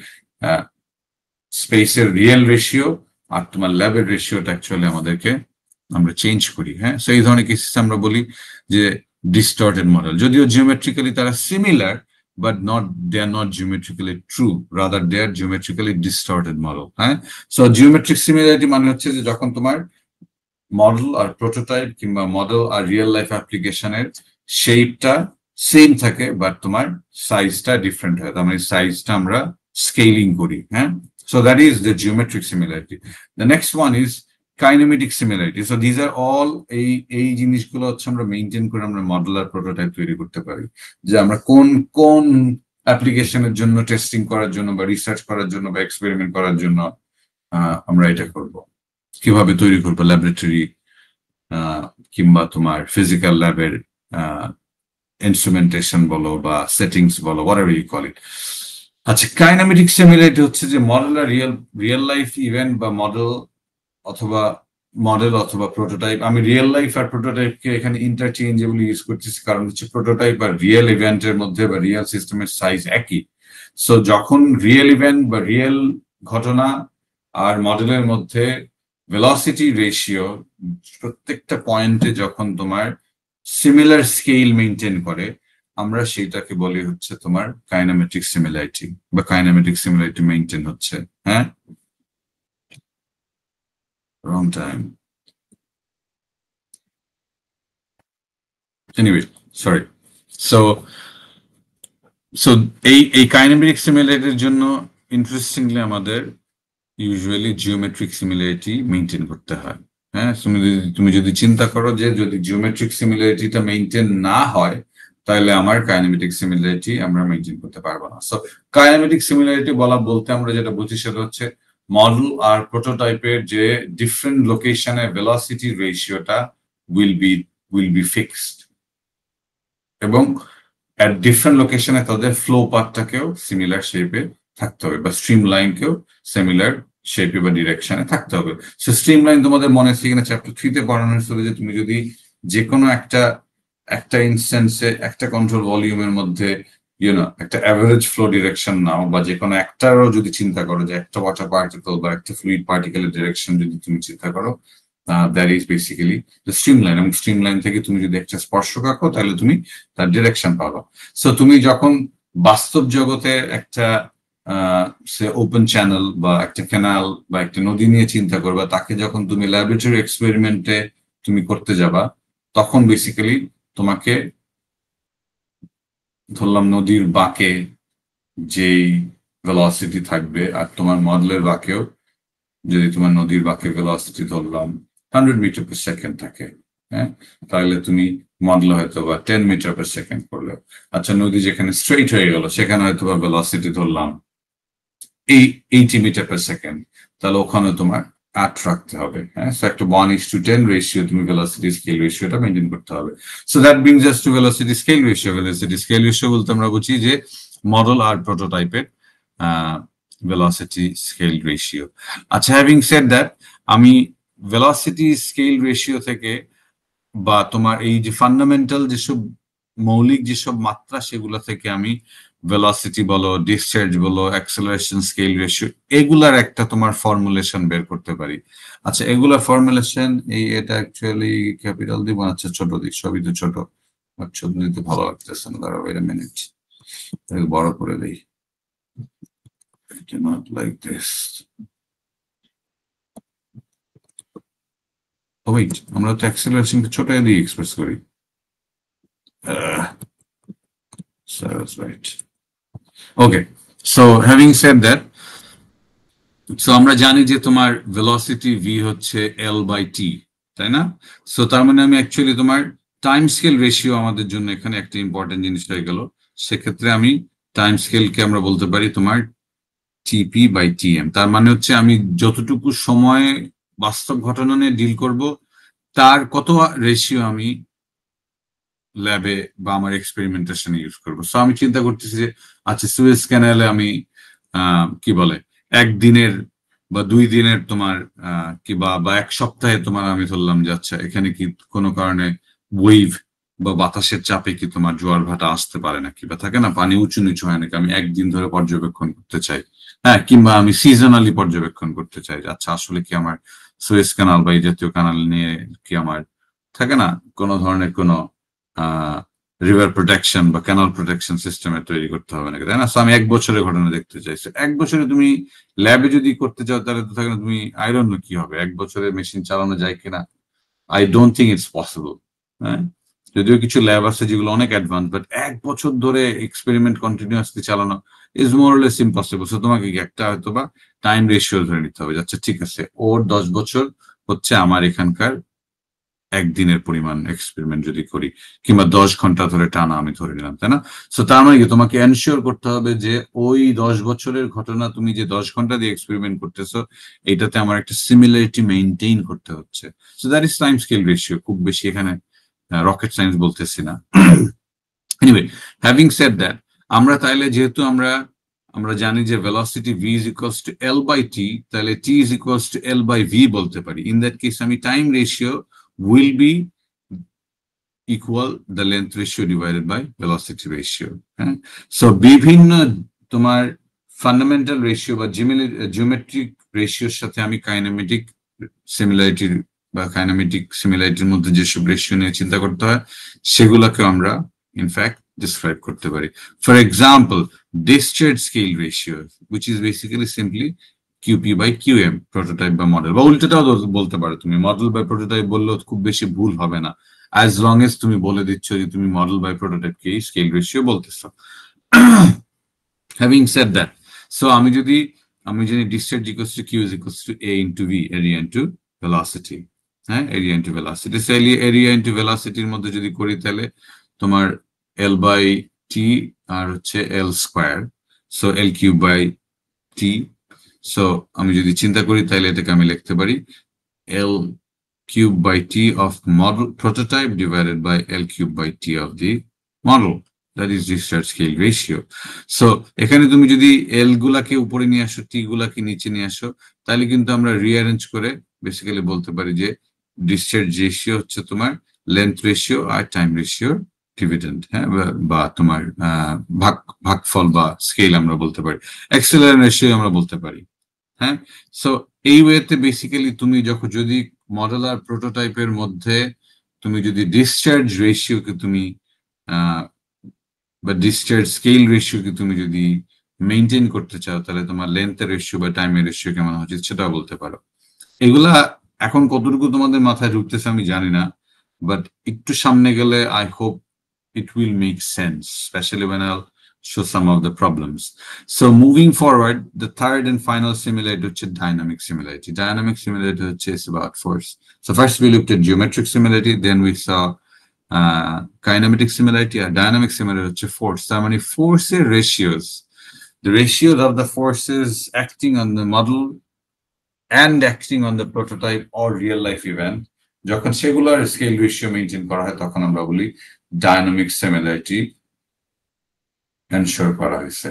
স্পেসের রিয়েল রেশিও আর তোমার ল্যাবের রেশিওটা অ্যাকচুয়ালি আমাদেরকে আমরা চেঞ্জ করি। হ্যাঁ, সো এই ধরনের কেসেস আমরা বলি যে ডিস্টর্টেড মডেল, যদিও জিওমেট্রিক্যালি তারা similar but they are not geometrically true, rather they are geometrically distorted model. হ্যাঁ, সো জিওমেট্রিক সিমিলারিটি মানে হচ্ছে যে যখন তোমার মডেল আর প্রোটোটাইপ কিংবা মডেল আর রিয়েল লাইফ অ্যাপ্লিকেশনের শেপটা সেম থাকে বাট তোমার সাইজটা ডিফারেন্ট হয়, তার মানে সাইজটা আমরা স্কেলিং করি। হ্যাঁ, so that is the geometric similarity. The next one is kinematic similarity. So these are all এই জিনিসগুলো হচ্ছে আমরা মেনটেন করে আমরা মডেল আর প্রোটোটাইপ তৈরি করতে পারি, যে আমরা কোন কোন অ্যাপ্লিকেশনের জন্য টেস্টিং করার জন্য বা রিসার্চ করার জন্য বা এক্সপেরিমেন্ট করার জন্য আমরা এটা করব, কিভাবে তৈরি করবো ল্যাবরেটরি কিংবা তোমার ফিজিক্যাল ল্যাবের ইনস্ট্রুমেন্টেশন বলো বা সেটিংস বলো, whatever you call it. আচ্ছা, কাইনেমেটিক সিমিলারিটি হচ্ছে যে মডেল আর রিয়েল লাইফ ইভেন্ট বা মডেল অথবা প্রোটোটাইপ। আমি রিয়েল লাইফ আর প্রোটোটাইপকে এখানে ইন্টারচেঞ্জেবলি ইউজ করতেছি, কারণ হচ্ছে প্রোটোটাইপ আর রিয়েল ইভেন্টের মধ্যে বা রিয়েল সিস্টেমের সাইজ একই। সো যখন রিয়েল ইভেন্ট বা রিয়েল ঘটনা আর মডেলের মধ্যে ভেলোসিটি রেশিও প্রত্যেকটা পয়েন্টে যখন তোমার সিমিলার স্কেল মেনটেন করে, আমরা সেটাকে বলি হচ্ছে তোমার কাইনেমেটিক সিমিলারিটি বা কাইনেমেটিক সিমিলারিটি মেনটেন হচ্ছে। হ্যাঁ, wrong time. Anyway, sorry. So এই কাইনেমেটিক সিমিলারিটির জন্য ইন্টারেস্টিংলি আমাদের ইউজুয়ালি জিওমেট্রিক সিমিলারিটি মেনটেন করতে হয়। হ্যাঁ, তুমি যদি চিন্তা করো যে যদি জিওমেট্রিক সিমিলারিটিটা মেনটেন না হয় তাহলে আমার কাইনেমেটিক সিমিলারিটি আমরা মেনটেন করতে পারবো না। সো কাইনেমেটিক সিমিলারিটি বলতে আমরা যেটা বুঝি সেটা হচ্ছে মডেল আর প্রোটোটাইপের যে ডিফারেন্ট লোকেশনে ভেলোসিটি রেশিওটা উইল বি ফিক্সড, এবং এট ডিফারেন্ট লোকেশনে তাদের ফ্লো পাথটাকেও সিমিলার শেপে থাকতে হবে বা স্ট্রিম লাইনকেও সিমিলার শেপে বা ডিরেকশনে থাকতে হবে। সো স্ট্রিম লাইন তোমাদের মনে আছে কিনা চ্যাপ্টার 3-তে পড়ানো হয়েছিল যে তুমি যদি যে কোনো একটা ইনস্ট্যান্সে একটা কন্ট্রোল ভলিউমের মধ্যে একটা অ্যাভারেজ ফ্লো ডিরেকশন নাও, বা যে কোনো একটারও যদি চিন্তা করো যে একটা ওয়াটার পার্টিকেল বা একটা ফ্লুইড পার্টিকেলের ডিরেকশন যদি তুমি চিন্তা করো, that is basically the stream line. এবং স্ট্রিম লাইন থেকে তুমি যদি একটা স্পর্শক আঁকো তাহলে তুমি তার ডিরেকশন পাবো। সো তুমি যখন বাস্তব জগতে একটা সে ওপেন চ্যানেল বা একটা ক্যানাল বা একটা নদী নিয়ে চিন্তা করবা, তাকে যখন তুমি ল্যাবরেটরি এক্সপেরিমেন্টে তুমি করতে যাবা, তখন বেসিক্যালি তোমাকে ধরলাম নদীর বাঁকে যেই ভেলোসিটি থাকবে আর তোমার মডেলের বাঁকেও যদি তোমার নদীর বাঁকে ভেলোসিটি ধরলাম 100 মিটার পার সেকেন্ড থাকে, হ্যাঁ, তাহলে তুমি মডেল হয়তো বা 10 মিটার পার সেকেন্ড করলে, আচ্ছা নদী যেখানে স্ট্রেইট হয়ে গেল সেখানে হয়তো বা ভেলোসিটি ধরলাম 80 মিটার পার সেকেন্ড, তাহলে ওখানে তোমার 8 রাখতে হবে। হ্যাঁ, সো একটা 1:10 রেশিও তুমি ভেলোসিটি স্কেল রেশিওটা মেনটেন করতে হবে। So that brings us to velocity scale ratio. Velocity scale ratio বলতে আমরা বুঝি যে মডেল আর প্রোটোটাইপের ভেলোসিটি স্কেল রেশিও। আচ্ছা, হ্যাভিং সেড দ্যাট, আমি ভেলোসিটি স্কেল রেশিও থেকে বা তোমার এই যে ফান্ডামেন্টাল যেসব মৌলিক যেসব মাত্রা সেগুলো থেকে আমি ভেলোসিটি বলো, ডিসচার্জ বলো, অ্যাক্সেলারেশন স্কেল রেশিও, এগুলার একটা তোমার ফর্মুলেশন বের করতে পারি। আচ্ছা, এগুলা ফর্মুলেশন এটা অ্যাকচুয়ালি ক্যাপিটাল দিব, আচ্ছা ছোট দিক, সবই তো ছোট, ছোট দিতে ভালো লাগতেছে না, দাঁড়াও ওয়েট আ মিনিট, বড় করে দেই, not like this. Oh wait, আমরা তো অ্যাক্সেলারেশনকে ছোট দিয়ে এক্সপ্রেস করি। So that's right. Okay, so having said that, so আমরা জানি যে তোমার ভেলোসিটি v হচ্ছে L/T, তাই না? সো তার মানে আমি অ্যাকচুয়ালি তোমার টাইম স্কেল রেশিও আমাদের জন্য এখানে একটা ইম্পর্টেন্ট জিনিস হয়ে গেল। সেক্ষেত্রে আমি টাইম স্কেলকে আমরা বলতে পারি তোমার TP/TM। তার মানে হচ্ছে আমি যতটুকু সময় বাস্তব ঘটনা নিয়ে ডিল করব তার কত রেশিও আমি ল্যাবে বা আমার এক্সপেরিমেন্টেশনে ইউজ করবো। সো আমি চিন্তা করতেছি যে আচ্ছা সুয়েজ ক্যানালে আমি কি বলে একদিনের বা 2 দিনের তোমার কি বা এক সপ্তাহে তোমার আমি ধরলাম যে আচ্ছা এখানে কি কোনো কারণে ওয়েভ বা বাতাসের চাপে কি তোমার জোয়ার ভাটা আসতে পারে নাকি, বা থাকে না পানি উঁচু নিচু হয় নাকি, আমি একদিন ধরে পর্যবেক্ষণ করতে চাই। হ্যাঁ, কিংবা আমি সিজনালি পর্যবেক্ষণ করতে চাই যে আচ্ছা আসলে কি আমার সুয়েজ কানাল বা এই জাতীয় কানাল নিয়ে কি আমার থাকে না কোনো ধরনের কোনো রিভার প্রোটেকশন বা ক্যানাল প্রোটেকশন সিস্টেমের তৈরি করতে হবে নাকি, তাই না? আমি 1 বছরের ঘটনা দেখতে চাইছি। 1 বছরে তুমি ল্যাবে যদি করতে চাও তাহলে তো থাকে না তুমি আই ডোন্ট নো কি হবে, 1 বছরে মেশিন চালানো যায় কিনা, I don't think it's possible. হ্যাঁ, যদিও কিছু ল্যাব আছে যেগুলো অনেক অ্যাডভান্স, বাট 1 বছর ধরে এক্সপেরিমেন্ট কন্টিনিউয়াসলি চালানো is more less impossible. So তোমাকে একটা হয়তো বা টাইম রেশিও ধরে নিতে হবে, আচ্ছা ঠিক আছে ওর 10 বছর হচ্ছে আমার এখানকার একদিনের পরিমাণ এক্সপেরিমেন্ট যদি করি, কিংবা 10 ঘন্টা ধরে টানা আমি ধরে নিলাম, তাই না? সো তার মানে কি তোমাকে এনশিওর করতে হবে যে ওই 10 বছরের ঘটনা তুমি যে 10 ঘন্টা দিয়ে এক্সপেরিমেন্ট করতেছো এটাতে আমার একটা সিমিলারিটি মেইনটেইন করতে হচ্ছে। So that is time scale ratio. খুব বেশি এখানে রকেট সায়েন্স বলতেছি না। এনিওয়ে, হ্যাভিং সেড দ্যাট, আমরা তাইলে যেহেতু আমরা জানি যে velocity v is equals to L by t, তাহলে t is equals to L by v বলতে পারি। ইন দ্যাট কেস আমি time ratio will be equal the length ratio divided by velocity ratio. So বিভিন্ন তোমার fundamental ratio বা geometric রেশিওর সাথে আমি kinematic সিমিলারিটির বা কাইনেমেটিক সিমিলারিটির মধ্যে যেসব রেশিও নিয়ে চিন্তা করতে হয় সেগুলোকে আমরা ইনফ্যাক্ট ডিসক্রাইব করতে পারি। For example, discharge scale ratio, which is basically simply QP by QM, prototype বা মডেল, বা উল্টোটাও বলতে পারো তুমি, মডেল বাই প্রোটোটাইপ বললেও খুব বেশি ভুল হবে না, as long as তুমি বলে দিচ্ছ যে তুমি মডেল বাই প্রোটোটাইপকে স্কেল রেশিও বলতেছো। Having said that, so আমি জানি discharge equals to Q is equals to A into V, area into velocity, হ্যাঁ, area into velocity। so area into velocity এর মধ্যে যদি করি তাহলে তোমার L by T আর হচ্ছে L square, so L cube by T। so আমি যদি চিন্তা করি তাহলে এটাকে আমি লিখতে পারি L cube by T of model prototype divided by L cube by T of the model, that is discharge scale ratio। so এখানে তুমি যদি L গুলাকে উপরে নিয়ে আসো, T গুলাকে নিচে নিয়ে আসো, তাহলে কিন্তু আমরা রিঅ্যারেঞ্জ করে বেসিক্যালি বলতে পারি যে ডিসচার্জ রেশিও হচ্ছে তোমার লেন্থ রেশিও আর টাইম রেশিও ডিভিডেন্ড, হ্যাঁ, বা তোমার ভাগফল বা স্কেল আমরা বলতে পারি, অ্যাক্সেলারেশন রেশিও আমরা বলতে পারি। হ্যাঁ, সো এই ওয়েতে বেসিক্যালি তুমি যদি মডেল আর প্রোটোটাইপের মধ্যে তুমি যদি ডিসচার্জ রেশিওকে তুমি বা ডিসচার্জ স্কেল রেশিওকে তুমি যদি মেনটেন করতে চাও তাহলে তোমার লেন্থের রেশিও বা টাইমের রেশিও কেমন হচ্ছে সেটাও বলতে পারো। এগুলা এখন কতটুকু তোমাদের মাথায় ঢুকতেছে আমি জানি না, বাট একটু সামনে গেলে I hope it will make sense, especially when I'll show some of the problems. So moving forward, the third and final similarity is dynamic similarity. Dynamic similarity is about force. So first we looked at geometric similarity, then we saw kinematic similarity, and dynamic similarity is force. So many force ratios, the ratios of the forces acting on the model and acting on the prototype or real life event, যখন সেগুলোর scale ratio maintain করা হয় তখন আমরা বলি dynamic similarity ensure করা হয়েছে।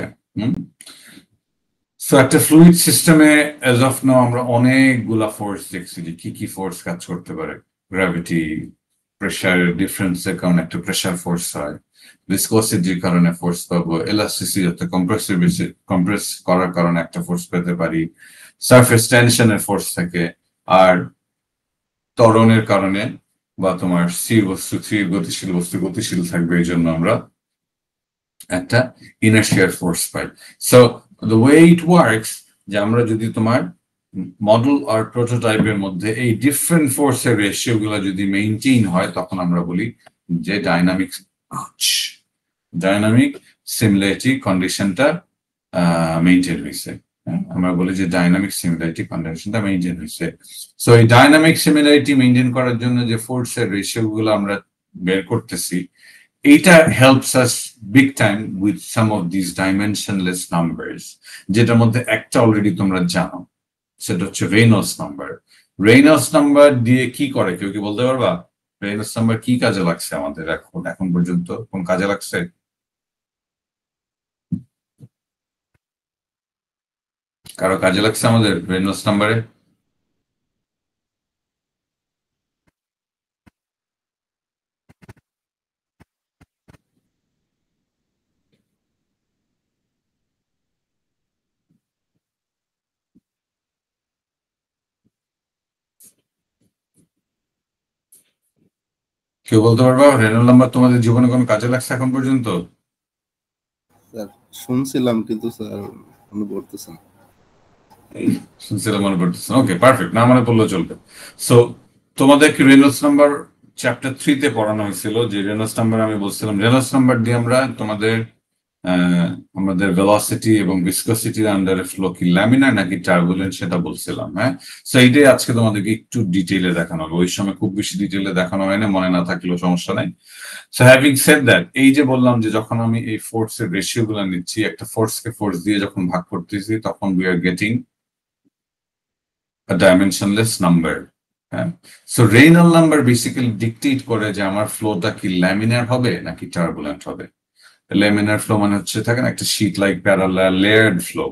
So একটা ফ্লুইড সিস্টেমে অ্যাজ অফ নাও আমরা অনেকগুলা ফোর্স দেখছি যে কি কি ফোর্স কাজ করতে পারে। গ্র্যাভিটি, প্রেশারের ডিফারেন্সের কারণে একটা প্রেশার ফোর্স হয়, ভিসকোসিটির কারণে ফোর্স পাবো, এলাস্টিসিটি অর্থাৎ কম্প্রেস করার কারণে একটা ফোর্স পেতে পারি, সারফেস টেনশনের ফোর্স থাকে, আর ত্বরণের কারণে বা তোমার স্থির গতিশীল বস্তু গতিশীল থাকবে, এই জন্য আমরা একটা inertial force pi. So the way it works, যে আমরা যদি তোমার মডেল আর প্রোটোটাইপের মধ্যে এই ডিফারেন্ট ফোর্সের রেশিও গুলা যদি মেইনটেইন হয় তখন আমরা বলি যে ডাইনামিক সিমিলারিটি কন্ডিশনটা মেইনটেইন হয়েছে। আমরা বলি যে ডাইনামিক সিমিলারিটি কন্ডিশনটা মেইনটেইন হয়েছে। সো এই ডাইনামিক সিমিলারিটি মেইনটেইন করার জন্য যে ফোর্সের রেশিও গুলো আমরা বের করতেছি, এটা helps us big time with some of this dimensionless numbers, যেটার মধ্যে একটা অলরেডি তোমরা জানো, সেটা হচ্ছে রেনল্ডস নাম্বার। রেনল্ডস নাম্বার দিয়ে কি করে কেউ কি বলতে পারবা? রেনল্ডস নাম্বার কি কাজে লাগছে আমাদের এখন পর্যন্ত কোন কাজে লাগছে? কারো কাজে লাগছে আমাদের রেনল্ডস নাম্বারে? কেউ বলতে পারবা রেনল্ডস নাম্বার তোমাদের জীবনে কোনো কাজে লাগছে এখন পর্যন্ত? স্যার শুনছিলাম কিন্তু স্যার মনে পড়তেছে না। শুনছিলাম মনে পড়তেছে, ওকে পারফেক্ট, না মনে পড়লেও চলবে। সো তোমাদের কি রেনল্ডস নাম্বার চ্যাপ্টার 3 তে পড়ানো হয়েছিল, যে রেনল্ডস নাম্বার আমি বলছিলাম রেনল্ডস নাম্বার দিয়ে আমরা তোমাদের আমাদের ভেলোসিটি এবং ভিসকসিটির আন্ডারে ফ্লো কি ল্যামিনার নাকি টার্বুলেন্ট সেটা বলছিলাম। হ্যাঁ, সো এইটাই আজকে তোমাদেরকে একটু ডিটেইলে দেখানো হবে। ওই সময় খুব বেশি ডিটেইলে দেখানো হয় না, মনে না থাকলেও সমস্যা নাই। সো হ্যাভিং সেড দ্যাট, এই যে বললাম যে যখন আমি এই ফোর্সের রেশিও গুলো নিচ্ছি, একটা ফোর্সকে ফোর্স দিয়ে যখন ভাগ করতেছি, তখন we are getting a dimensionless number. So Reynolds number basically dictate করে যে আমার ফ্লোটা কি ল্যামিনার হবে নাকি টার্বুলেন্ট হবে। ল্যামিনার ফ্লো মানে হচ্ছে থাকে না একটা sheet like parallel layered flow,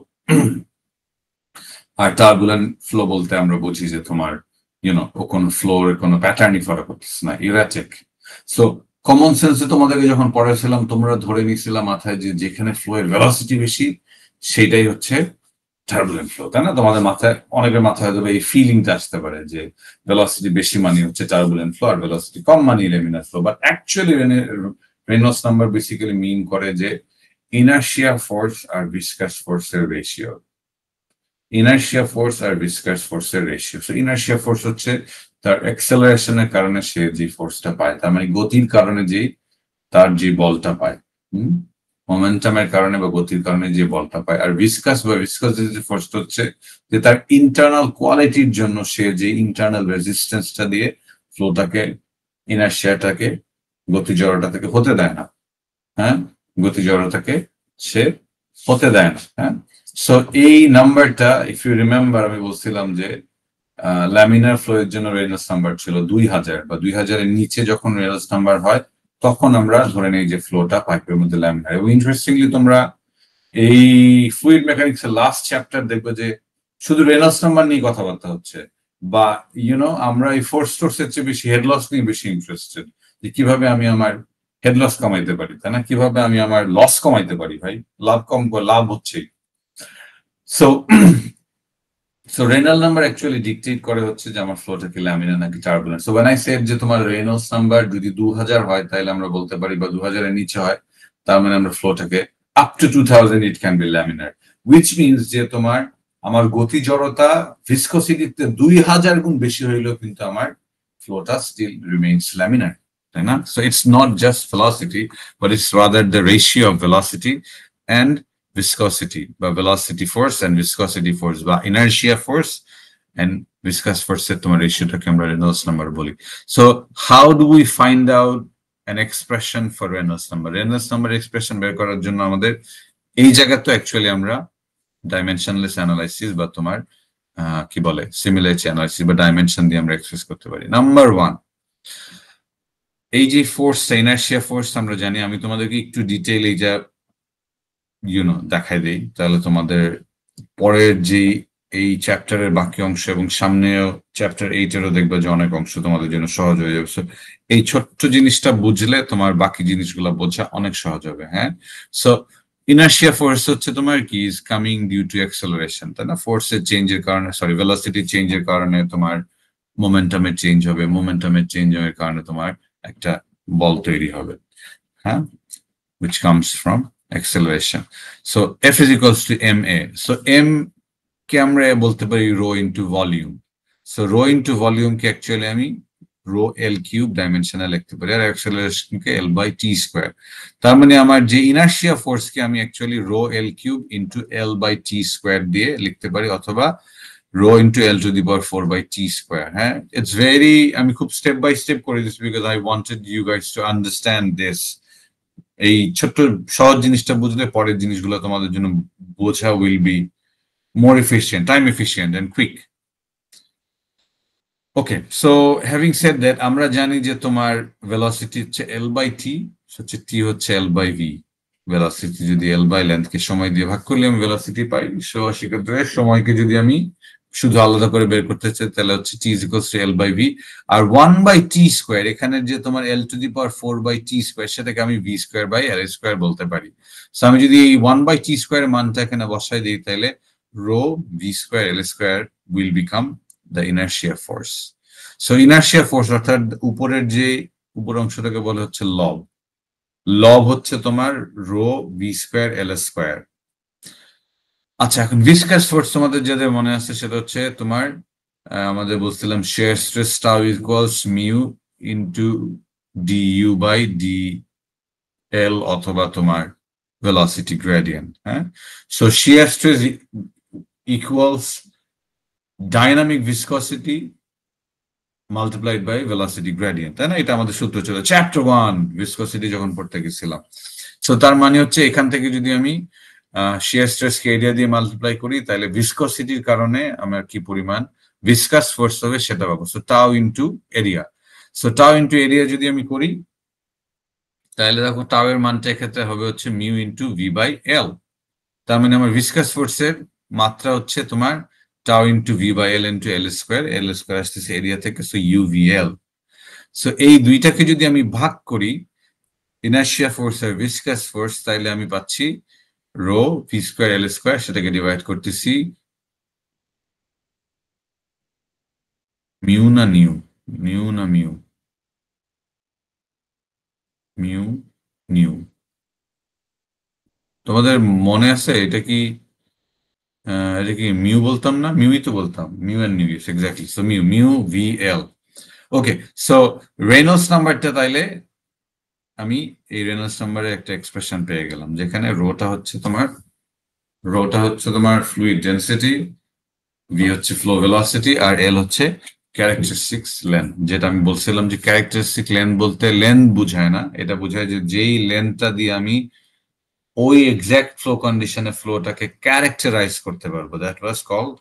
আর টার্বুলেন্ট ফ্লো বলতে আমরা বুঝি যে তোমার ও কোনো ফ্লোর কোনো প্যাটার্নই ফলো করতেছে না, ইরাটিক। সো কমন সেন্সে তোমাদেরকে যখন পড়াইছিলাম তোমরা ধরে নিয়েছিলাম মাথায় যে যেখানে ফ্লো এর ভেলোসিটি বেশি সেটাই হচ্ছে টার্বুলেন্ট ফ্লো, তাই না? তোমাদের মাথায়, অনেকের মাথায় হয়তো এই ফিলিংটা আসতে পারে যে ভেলোসিটি বেশি মানে হচ্ছে টার্বুলেন্ট ফ্লো আর ভেলোসিটি কম মানে laminar flow. But actually Reynolds number basically mean করে যে ইনার্শিয়া ফোর্স আর ভিসকাস ফোর্সের রেশিও। ইনার্শিয়া ফোর্স আর ভিসকাস ফোর্সের রেশিও। সো ইনার্শিয়া ফোর্স হচ্ছে তার অ্যাক্সেলারেশনের কারণে সে যে ফোর্সটা পায়, তার মানে গতির কারণে যে তার যে বলটা পায়, মোমেন্টামের কারণে বা গতির কারণে যে বলটা পায়। আর ভিসকাস বা ভিসকসিটি ফোর্স হচ্ছে যে তার ইন্টারনাল কোয়ালিটির জন্য সে যে ইন্টারনাল রেজিস্ট্যান্সটা দিয়ে ফ্লোটাকে, ইনার্শিয়াটাকে, গতি জড়তা থেকে হতে দেয় না। হ্যাঁ, গতি জড়তাকে সে হতে দেয় না। হ্যাঁ, সো এই নাম্বারটা ইফ ইউ রিমেম্বার আমি বলছিলাম যে ল্যামিনার ফ্লো এর জন্য রেনল্ডস নাম্বার ছিল 2000 বা 2000 এর নিচে যখন রেনল্ডস নাম্বার হয় তখন আমরা ধরে নেই যে ফ্লোটা পাইপের মধ্যে ল্যামিনার। এবং ইন্টারেস্টিংলি তোমরা এই ফ্লুইড মেকানিক্স এর লাস্ট চ্যাপ্টার দেখবে যে শুধু রেনল্ডস নাম্বার নিয়ে কথাবার্তা হচ্ছে, বা আমরা এই ফোর্স টোর্সের চেয়ে বেশি হেডলস নিয়ে বেশি ইন্টারেস্টেড, যে কিভাবে আমি আমার হেডলস কমাইতে পারি, তাই না? কিভাবে আমি আমার লস কমাইতে পারি, ভাই লাভ কম, লাভ হচ্ছে। So Reynolds number actually dictate করে হচ্ছে যে আমার ফ্লোটা কি ল্যামিনার নাকি turbulent. So when I said যে তোমার রেনল্ডস নাম্বার যদি 2000 হয় তাহলে আমরা বলতে পারি, বা 2000 এর নিচে হয় তার মানে আমরা ফ্লোটাকে up to 2000 it can be laminar, which means যে তোমার আমার গতি জড়তা ভিসকসিটিতে 2000 গুণ বেশি হইলেও কিন্তু আমার ফ্লোটা স্টিল রিমেইনস ল্যামিনার, তাই না? So it's not just velocity but it's rather the ratio of velocity and viscosity বা velocity force and viscosity force বা inertia force and viscous force এর তোমার রেশিওটাকে আমরা রেনল্ডস নাম্বার বলি। So how do we find out an expression for Reynolds number? Reynolds number expression বের করার জন্য আমাদের এই জায়গা তো অ্যাকচুয়ালি আমরা ডাইমেনশনলেস অ্যানালাইসিস বা তোমার কি বলে সিমিলারিটি অ্যানালাইসিস বা ডাইমেনশন দিয়ে আমরা এক্সপ্রেস করতে পারি। নাম্বার 1, এই যে ফোর্স ইনার্শিয়া ফোর্স আমরা জানি, আমি তোমাদেরকে একটু ডিটেইল এই যা দেখাই দেই, তাহলে তোমাদের পরের যে এই চ্যাপ্টারের বাকি অংশ এবং সামনেও চ্যাপ্টার 8-এরও দেখবে যে অনেক অংশ তোমাদের জন্য সহজ হয়ে যাবে। এই ছোট্ট জিনিসটা বুঝলে তোমার বাকি জিনিসগুলো বোঝা অনেক সহজ হবে। হ্যাঁ, সো ইনার্শিয়া ফোর্স হচ্ছে তোমার কি is coming due to acceleration, তাই না? ফোর্সের চেঞ্জের কারণে, ভেলোসিটি চেঞ্জের কারণে তোমার মোমেন্টামের চেঞ্জ হবে, মোমেন্টামের চেঞ্জের কারণে তোমার একটা বল তৈরি হবে। হ্যাঁ, which comes from acceleration. So F is equals to ma. So m কে আমরা বলতে পারি rho into volume. So rho into volume কে actually আমি rho L cube dimensional লিখতে পারি, আর acceleration K L by T square. তার মানে আমার যে inertia force কে আমি actually rho L cube into L by T square দিয়ে লিখতে পারি, অথবা rho into L to the power 4 by T square. হ্যাঁ, it's very, আমি খুব step by step করে দিচ্ছি because I wanted you guys to understand this. এই ছোট্ট সহজ জিনিসটা বুঝলে পরের জিনিসগুলো তোমাদের জন্য বোঝা will be more efficient, time efficient and quick. Okay, so having said that, আমরা জানি যে তোমার ভেলোসিটি হচ্ছে L/T, হচ্ছে T হচ্ছে L/V। ভেলোসিটি যদি L/লেন্থকে সময় দিয়ে ভাগ করলে আমি ভেলোসিটি পাই। সো সেক্ষেত্রে সময়কে যদি আমি শুধু আলাদা করে বের করতে চাই তাহলে হচ্ছে T = L/V, আর 1/T², এখানে যে তোমার L⁴/T² সেটাকে আমি V²/L² বলতে পারি। সো আমি যদি এই 1/T² মানটা এখানে বসাই দিই তাহলে rho V²L² will become the inertia force. So inertia force অর্থাৎ উপরের যে উপর অংশটাকে বলা হচ্ছে লব। লব হচ্ছে তোমার rho V²L²। আচ্ছা, এখন ভিসকাস ফোর্স তোমাদের যাদের মনে আছে সেটা হচ্ছে তোমার আমাদের বলছিলাম shear stress tau equals mu into du/dl অথবা তোমার velocity gradient। হ্যাঁ, so shear stress equals dynamic viscosity multiplied by velocity gradient, তাই না? এটা আমাদের সূত্র ছিল চ্যাপ্টার 1 ভিসকসিটি যখন পড়তে গেছিলাম। সো তার মানে হচ্ছে এখান থেকে যদি আমি শিয়ার স্ট্রেসকে এরিয়া দিয়ে মাল্টিপ্লাই করি তাহলে ভিসকসিটির কারণে আমার কি পরিমাণ ভিসকাস ফোর্স হবে সেটা পাবো। So tau into area. So tau into area যদি আমি করি তাহলে দেখো টাউ এর মানটা এক্ষেত্রে হবে হচ্ছে মিউ ইনটু V/L। তার মানে আমার ভিসকাস ফোর্সের মাত্রা হচ্ছে তোমার tau into V/L into L²। L² আসতেছে এরিয়া থেকে, সো UVL। সো এই দুইটাকে যদি আমি ভাগ করি ইনার্শিয়া ফোর্স আর ভিসকাস ফোর্স, তাইলে আমি পাচ্ছি রো V²L², সেটাকে ডিভাইড করতেছি মিউ না নিউ, মিউ না মিউ, মিউ নিউ। তোমাদের মনে আছে এটা কি মিউ বলতাম না? মিউই তো বলতাম, mu and nu, exactly. So mu VL। Okay, so Reynolds নাম্বারটা তাইলে আমি এই রেনল্ডস নাম্বারের একটা এক্সপ্রেশন পেয়ে গেলাম, যেখানে রোটা হচ্ছে তোমার ফ্লুইড ডেনসিটি, ভি হচ্ছে ফ্লো ভেলোসিটি, আর এল হচ্ছে ক্যারেক্টারিস্টিক্স লেন্থ। যেটা আমি বলছিলাম যে ক্যারেক্টারিস্টিক লেন্থ বলতে লেন্থ বুঝায় না, এটা বোঝায় যে যেই লেন্থটা দিয়ে আমি ওই এক্সাক্ট ফ্লো কন্ডিশনে ফ্লোটাকে ক্যারেক্টারাইজ করতে পারবো, that was called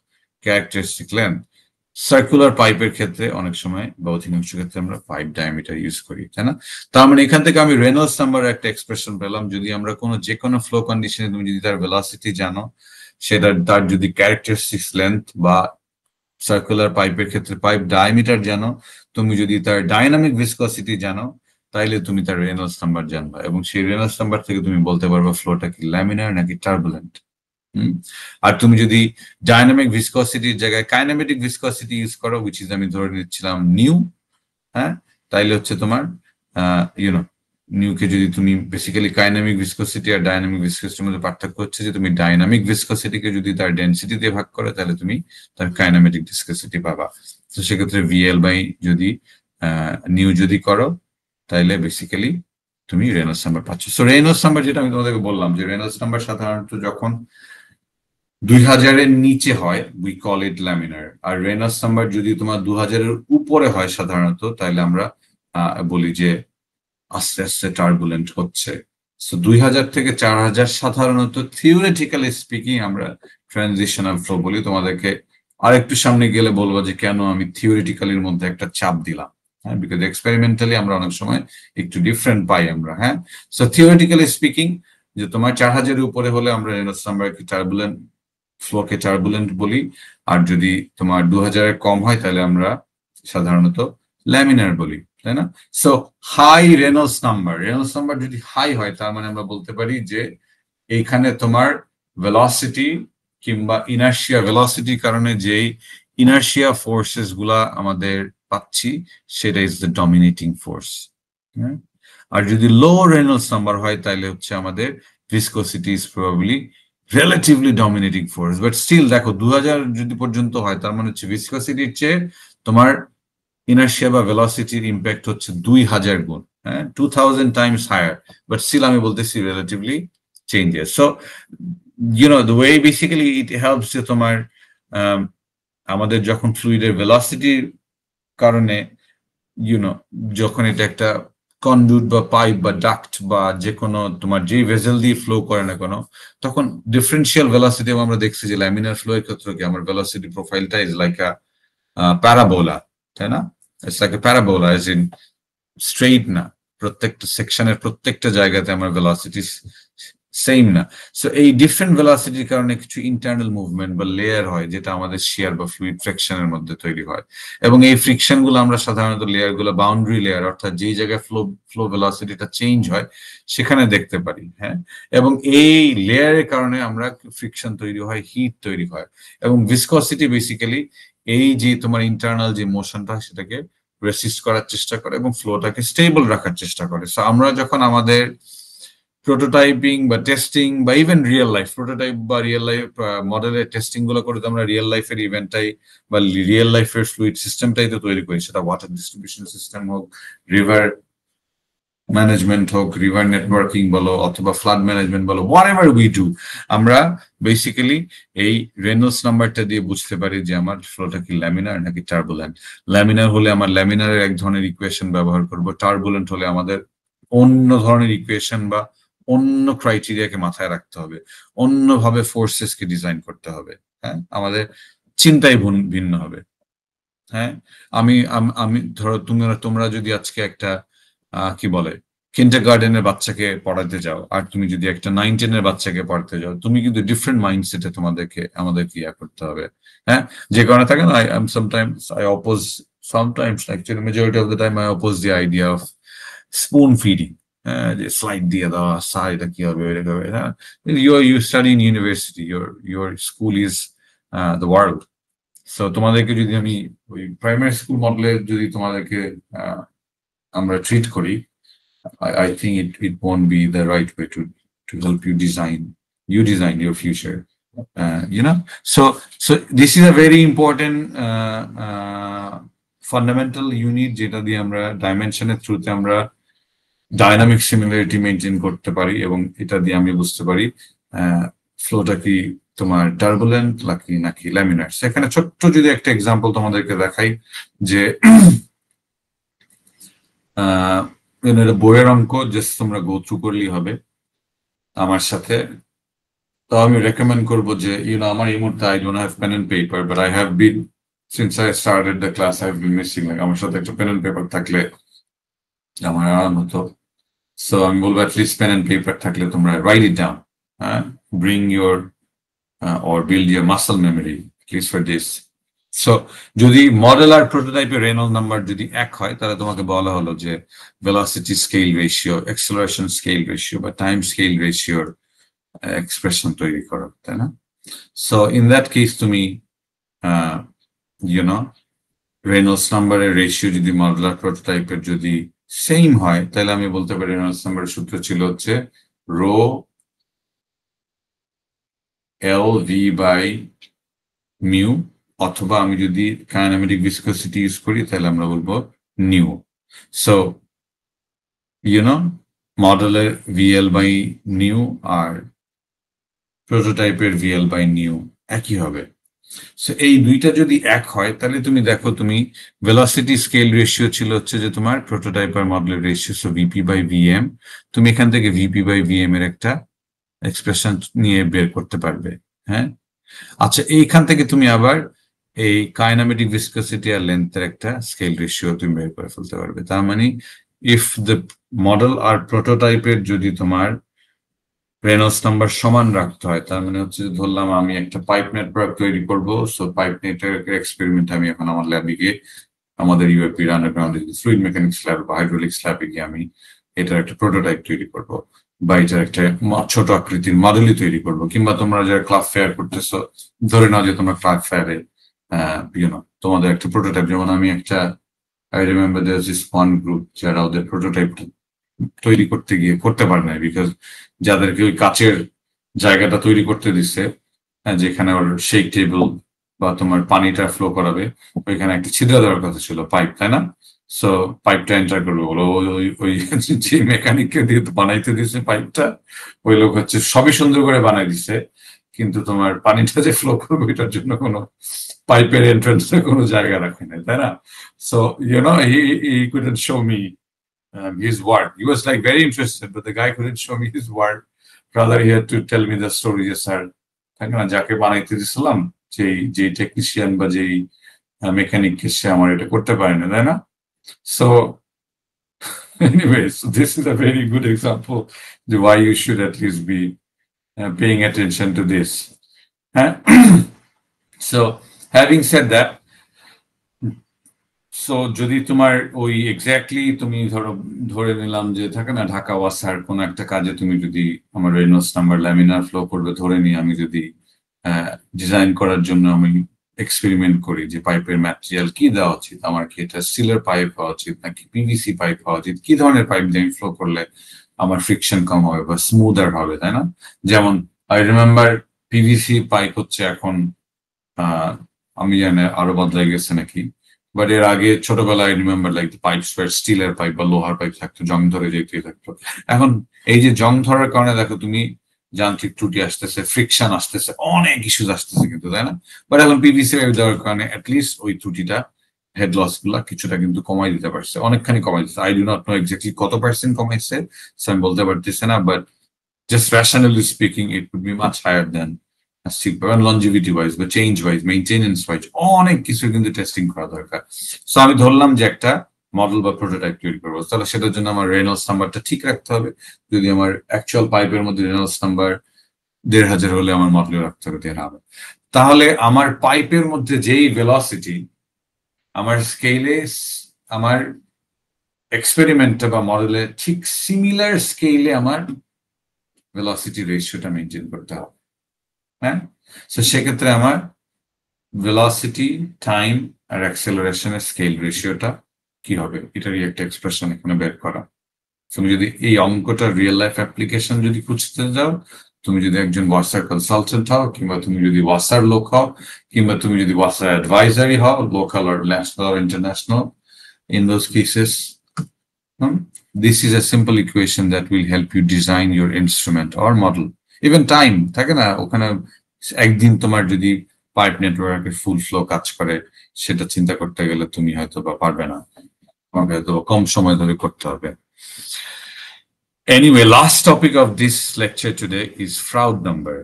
characteristic length. Circular পাইপের ক্ষেত্রে অনেক সময় বা অধিকাংশ ক্ষেত্রে আমরা পাইপ ডায়ামিটার ইউজ করি, তাই না? তার মানে এখান থেকে আমি রেনল্ডস নাম্বারের একটা এক্সপ্রেশন পেলাম। যদি আমরা যে কোনো ফ্লো কন্ডিশনে তুমি যদি তার ভেলোসিটি জানো, সেটা তার যদি ক্যারেক্টারিস্টিক্স লেন্থ বা সার্কুলার পাইপের ক্ষেত্রে পাইপ ডায়ামিটার জানো, তুমি যদি তার ডাইনামিক ভিসকসিটি জানো, তাইলে তুমি তার রেনল্ডস নাম্বার জানবা, এবং সেই রেনল্ডস নাম্বার থেকে তুমি বলতে পারবা ফ্লোটা কি ল্যামিনার নাকি টার্বুলেন্ট। আর তুমি যদি ডাইনামিক ভিসকসিটির জায়গায় কাইনেমেটিক ভিসকসিটি ইউজ করো, উইচ ইজ আমি ধরে নিচ্ছিলাম নিউ, হ্যাঁ, তাইলে হচ্ছে তোমার নিউকে যদি তুমি বেসিক্যালি কাইনামিক ভিসকসিটি আর ডাইনামিক ভিসকসিটির মধ্যে পার্থক্য হচ্ছে যে তুমি ডাইনামিক ভিসকসিটিকে যদি তার ডেনসিটি দিয়ে ভাগ করো তাহলে তুমি তার কাইনামেটিক ভিসকসিটি পাবা। তো সেক্ষেত্রে VL/ যদি নিউ যদি করো তাহলে বেসিক্যালি তুমি রেনল্ডস নাম্বার পাচ্ছ। সো রেনল্ডস নাম্বার যেটা আমি তোমাদেরকে বললাম যে রেনল্ডস নাম্বার সাধারণত যখন 2000-এর নিচে হয় উই কল ইট ল্যামিনার, আর রেনল্ডস নাম্বার যদি তোমার 2000-এর উপরে হয় সাধারণত তাহলে আমরা বলি যে আস্তে আস্তে টার্বুলেন্ট হচ্ছে। সো 2000 থেকে 4000 সাধারণত থিওরিটিক্যালি স্পিকিং আমরা ট্রানজিশনাল ফ্লো বলি। তোমাদেরকে আরেকটু সামনে গেলে বলবো যে কেন আমি থিওরিটিক্যালির মধ্যে একটা চাপ দিলাম, হ্যাঁ, বিকজ এক্সপেরিমেন্টালি আমরা অনেক সময় একটু ডিফারেন্ট পাই আমরা। হ্যাঁ, সো থিওরিটিক্যালি স্পিকিং যে তোমার 4000-এর উপরে হলে আমরা রেনল্ডস নাম্বারকে টার্বুলেন্ট ফ্লোকে টার্বুলেন্ট বলি, আর যদি তোমার 2000-এর কম হয় তাহলে আমরা সাধারণত ল্যামিনার বলি, তাই না? সো হাই রেনল্ডস নাম্বার যদি হাই হয় তার মানে আমরা বলতে পারি যে এইখানে তোমার ভেলোসিটি কিংবা ইনার্শিয়া, ভেলোসিটির কারণে যেই ইনার্শিয়া ফোর্সেস গুলা আমাদের পাচ্ছি সেটা ইজ দ্য ডমিনেটিং ফোর্স। আর যদি লো রেনল্ডস নাম্বার হয় তাহলে হচ্ছে আমাদের viscosity is probably relatively dominating force. But still দেখো 2000 যদি পর্যন্ত হয় তার মানে হচ্ছে ভিসকসিটির চেয়ে তোমার ইনার্শিয়া বা ভেলোসিটির ইম্প্যাক্ট হচ্ছে 2000 গুণ, হ্যাঁ, 2000 টাইমস হায়ার, বাট স্টিল আমি বলতেছি relatively changes. So the way basically it helps যে তোমার আমাদের যখন ফ্লুইডের ভেলোসিটির কারণে যখন এটা একটা কন্ডুইট বা পাইপ বা ডাক্ট বা যে কোনো তোমার যেই ভেসেল দিয়ে ফ্লো করে না কোনো, তখন ডিফারেন্সিয়াল ভেলোসিটি আমরা দেখছি যে ল্যামিনার ফ্লো এর ক্ষেত্রে কি আমার ভেলোসিটি প্রোফাইলটা ইজ লাইক আ প্যারাবোলা, তাই না? It's like a parabola, as in straight না, প্রত্যেকটা সেকশনের প্রত্যেকটা জায়গাতে আমার ভেলোসিটি সেম না। সো এই ডিফারেন্ট ভেলোসিটির কারণে কিছু ইন্টারনাল মুভমেন্ট বা লেয়ার হয়, যেটা আমাদের শিয়ার বা ফ্লুইড ফ্রিকশনের মধ্যে তৈরি হয়। এবং এই ফ্রিকশন গুলো আমরা সাধারণত লেয়ার গুলো বাউন্ডারি লেয়ার, অর্থাৎ যেই জায়গায় ফ্লো ভেলোসিটিটা চেঞ্জ হয় সেখানে দেখতে পারি। হ্যাঁ, এবং এই লেয়ারের কারণে আমরা ফ্রিকশন তৈরি হয়, হিট তৈরি হয়, এবং ভিসকসিটি বেসিক্যালি এই যে তোমার ইন্টারনাল যে মোশনটা সেটাকে রেসিস্ট করার চেষ্টা করে এবং ফ্লোটাকে স্টেবল রাখার চেষ্টা করে। সো আমরা যখন আমাদের প্রোটোটাইপিং বা টেস্টিং বা ইভেন রিয়েল লাইফ প্রোটোটাইপ বা রিয়েল লাইফ মডেলের টেস্টিং গুলো করে, আমরা রিয়েল লাইফের ইভেন্টটাই বা রিয়েল লাইফের ফ্লুইড সিস্টেমটাই তো তৈরি করি, সেটা ওয়াটার ডিস্ট্রিবিউশন সিস্টেম হোক, রিভার ম্যানেজমেন্ট হোক, রিভার নেটওয়ার্কিং বলো, অথবা ফ্লাড ম্যানেজমেন্ট বলো, হোয়াটএভার উই ডু, আমরা বেসিক্যালি এই রেনল্ডস নাম্বারটা দিয়ে বুঝতে পারি যে আমার ফ্লোটা কি ল্যামিনার নাকি টার্বুলেন্ট। ল্যামিনার হলে আমার ল্যামিনারের এক ধরনের ইকুয়েশন ব্যবহার করব, টার্বুলেন্ট হলে আমাদের অন্য ধরনের ইকুয়েশন বা অন্য ক্রাইটেরিয়াকে মাথায় রাখতে হবে, অন্যভাবে ফোর্সেসকে ডিজাইন করতে হবে। হ্যাঁ, আমাদের চিন্তাই ভিন্ন হবে। হ্যাঁ, আমি ধরো তোমরা যদি আজকে একটা কি বলে কিন্ডারগার্টেনের বাচ্চাকে পড়াতে যাও, আর তুমি যদি একটা 9-10 বাচ্চাকে পড়াতে যাও, তুমি কিন্তু ডিফারেন্ট মাইন্ডসেটে আমাদেরকে ইয়া করতে হবে। হ্যাঁ, যে কারণে থাকে না, I oppose sometimes, actually majority of the time I oppose the idea of spoon feeding. যে স্লাইড দিয়ে দেওয়া, এটা কি হবে, এটা হবে। হ্যাঁ, you study in university, your school is the world. So তোমাদেরকে যদি আমি ওই প্রাইমারি স্কুল মডেলে যদি তোমাদেরকে আমরা ট্রিট করি, I think it won't be the right way to help you design your future. So this is a very important fundamental unit, যেটা দিয়ে আমরা ডাইমেনশনের থ্রুতে আমরা ডাইনামিক সিমিলারিটি মেনটেন করতে পারি, এবং এটা দিয়ে আমি বুঝতে পারি ফ্লোটা কি তোমার টার্বুলেন্ট নাকি ল্যামিনার। সেখানে ছোট্ট যদি একটা এক্সাম্পল তোমাদেরকে দেখাই, যে বইয়ের অঙ্ক জাস্ট তোমরা গো থ্রু করলেই হবে আমার সাথে। তো আমি রেকমেন্ড করবো যে আমার এই মুহূর্তে I don't have pen and paper, but I have been, since I started the class, I've been missing, like আমার সাথে একটা পেন এন্ড পেপার থাকলে আমার আরাম হতো। সো আমি বলবো অ্যাটলিস্ট পেন এন্ড পেপার থাকলে তোমরা right it down, bring your or build your muscle memory at least for this. So যদি মডেল আর প্রোটোটাইপের রেনল্ড নাম্বার যদি এক হয়, তাহলে তোমাকে বলা হলো যে velocity scale ratio, acceleration scale ratio বা টাইম স্কেল রেশিওর এক্সপ্রেশন তৈরি করো, তাই না? সো ইন দ্যাট কেস তুমি রেনল্ডস নাম্বারের রেশিও যদি মডেল আর প্রোটোটাইপের যদি সেম হয়, তাহলে আমি বলতে পারি রেনল্ডস নাম্বারের সূত্র ছিল হচ্ছে রো LV বাই মিউ, অথবা আমি যদি কাইনেমেটিক ভিসকসিটি ইউজ করি তাহলে আমরা বলবো নিউ। সো মডেলের VL বাই নিউ আর প্রোটোটাইপের VL বাই নিউ একই হবে। সো এই দুইটা যদি এক হয়, তাহলে তুমি দেখো তুমি ভেলোসিটি স্কেল রেশিও ছিল হচ্ছে যে তোমার প্রোটোটাইপ আর মডেলের রেশিও, সো VP বাই VM, তুমি এখান থেকে VP বাই VM এর একটা এক্সপ্রেশন নিয়ে বের করতে পারবে। হ্যাঁ, আচ্ছা, এইখান থেকে তুমি আবার এই কাইনেমেটিক ভিসকসিটি আর লেন্থের একটা স্কেল রেশিও তুমি বের করে ফেলতে পারবে। তার মানে ইফ দ্য মডেল আর প্রোটোটাইপের যদি তোমার রেনল্ডস নাম্বার সমান রাখতে হয়, তার মানে হচ্ছে ধরলাম আমি একটা পাইপ নেটওয়ার্ক তৈরি করবো। সো পাইপ নেটওয়ার্কের এক্সপেরিমেন্ট আমি এখন আমার ল্যাবে গিয়ে, আমাদের ইউএপির আন্ডারগ্রাউন্ডে ফ্লুইড মেকানিক্স ল্যাব বা হাইড্রোলিক্স ল্যাবে গিয়ে আমি এটার একটা প্রোটোটাইপ তৈরি করবো, বা এটার একটা ছোট আকৃতির মডেলই তৈরি করবো। কিংবা তোমরা যারা ক্লাব ফেয়ার করতেছো, ধরে নাও যে তোমরা ক্লাব ফেয়ারে তোমাদের একটা প্রোটোটাইপ, যেমন আমি একটা I remember there's this one group যারা ওদের প্রোটোটাইপ তৈরি করতে গিয়ে করতে পারে না, বিকজ যাদেরকে ওই কাচের জায়গাটা তৈরি করতে দিচ্ছে, যেখানে ওর শেক টেবিল বা তোমার পানিটা ফ্লো করাবে, ওইখানে একটা ছিদ্র দেওয়ার কথা ছিল, পাইপ, তাই না? সো পাইপটা এন্টার করবে বলো, ওই যে মেকানিককে দিয়ে বানাইতে দিচ্ছে পাইপটা, ওই লোক হচ্ছে সবই সুন্দর করে বানাই দিচ্ছে, কিন্তু তোমার পানিটা যে ফ্লো করবে এটার জন্য কোনো পাইপের এন্ট্রান্সে কোনো জায়গা রাখে নাই, তাই না? So he couldn't show me his work. He was like very interested, but the guy couldn't show me his work. Rather, he had to tell me the story. Yes, sir. থাকে না, যাকে বানাইতে দিছিলাম, যে টেকনিশিয়ান বা যেই mechanic সে আমার এটা করতে পারে না, তাই না? So anyway, so this is a very good example of why you should at least be paying attention to this. So having said that, so যদি তোমার ওই এক্স্যাক্টলি তুমি ধরে নিলাম যে থাকে না ঢাকা ওয়াসার কোন একটা কাজে তুমি যদি আমার রেনল্ডস নাম্বার ল্যামিনার ফ্লো করবে ধরে নিই, আমি যদি ডিজাইন করার জন্য আমি এক্সপেরিমেন্ট করি যে পাইপের ম্যাটেরিয়াল কি দেওয়া উচিত, আমার কি এটা স্টিলের পাইপ হওয়া উচিত নাকি পিভিসি পাইপ হওয়া উচিত, কি ধরনের পাইপ দিয়ে আমি ফ্লো করলে আমার ফ্রিকশন কম হবে বা স্মুদার হবে, তাই না? যেমন আই রিমেম্বার পিভিসি পাইপ হচ্ছে এখন আমি জানি আরো বদলাই গেছে নাকি, বাট এর আগে ছোটবেলায় রিমেম্বার লাইক পাইপস স্টিলের পাইপ বা লোহার পাইপ থাকতো, জং ধরে যেতেই থাকতো। এখন এই যে জং ধরার কারণে দেখো তুমি যান্ত্রিক ত্রুটি আসতেছে, ফ্রিকশন আসতেছে, অনেক ইস্যুস আসতেছে কিন্তু, তাই না? বাট এখন পিভিসি পাইপ দেওয়ার কারণে অ্যাটলিস্ট ওই ত্রুটিটা হেড লস গুলা কিছুটা কিন্তু কমাই দিতে পারছে, অনেকখানি কমাই দিচ্ছে। I do not know exactly কত পার্সেন্ট কমাইছে, আমি বলতে পারতেছি না, but just rationally speaking it would be much higher than longevity wise বা চেঞ্জ ওয়াইজ, মেইনটেনেন্স ওয়াইজ অনেক কিছু কিন্তু টেস্টিং করা দরকার। সো আমি ধরলাম যে একটা মডেল বা প্রোটোটাইপ তৈরি করবো, তাহলে সেটার জন্য আমার রেনল্ডস নাম্বারটা ঠিক রাখতে হবে। যদি আমার অ্যাকচুয়াল পাইপের মধ্যে রেনল্ডস নাম্বার ১,৫০০ হলে আমার মডেলে রাখতে হবে ১,৫০০। তাহলে আমার পাইপের মধ্যে যেই ভেলোসিটি আমার স্কেলে আমার এক্সপেরিমেন্টে বা মডেলে ঠিক সিমিলার স্কেলে আমার ভেলোসিটি রেশিওটা মেনটেন করতে হবে। হ্যাঁ, সো সেক্ষেত্রে আমার ভেলোসিটি, টাইম আর অ্যাক্সেলারেশনের স্কেল রেশিওটা কি হবে এটারই একটা এক্সপ্রেশন এখানে বের করা। তুমি যদি এই অঙ্কটা রিয়েল লাইফ অ্যাপ্লিকেশন যদি খুঁজতে যাও, তুমি যদি একজন ওয়াসার কনসালটেন্ট হও, কিংবা তুমি যদি ওয়াসার লোক হও, কিংবা তুমি যদি ওয়াসার অ্যাডভাইজারি হও, local or national or international, in those cases this is a simple equation that will help you design your instrument or model. Even time থাকে না, ওখানে একদিন তোমার যদি পাইপ নেটওয়ার্কের ফুল ফ্লো কাজ করে সেটা চিন্তা করতে গেলে তুমি হয়তো বা পারবে না, তোমাকে হয়তো কম সময় ধরে করতে হবে। Anyway, last topic of this lecture today is Froude number.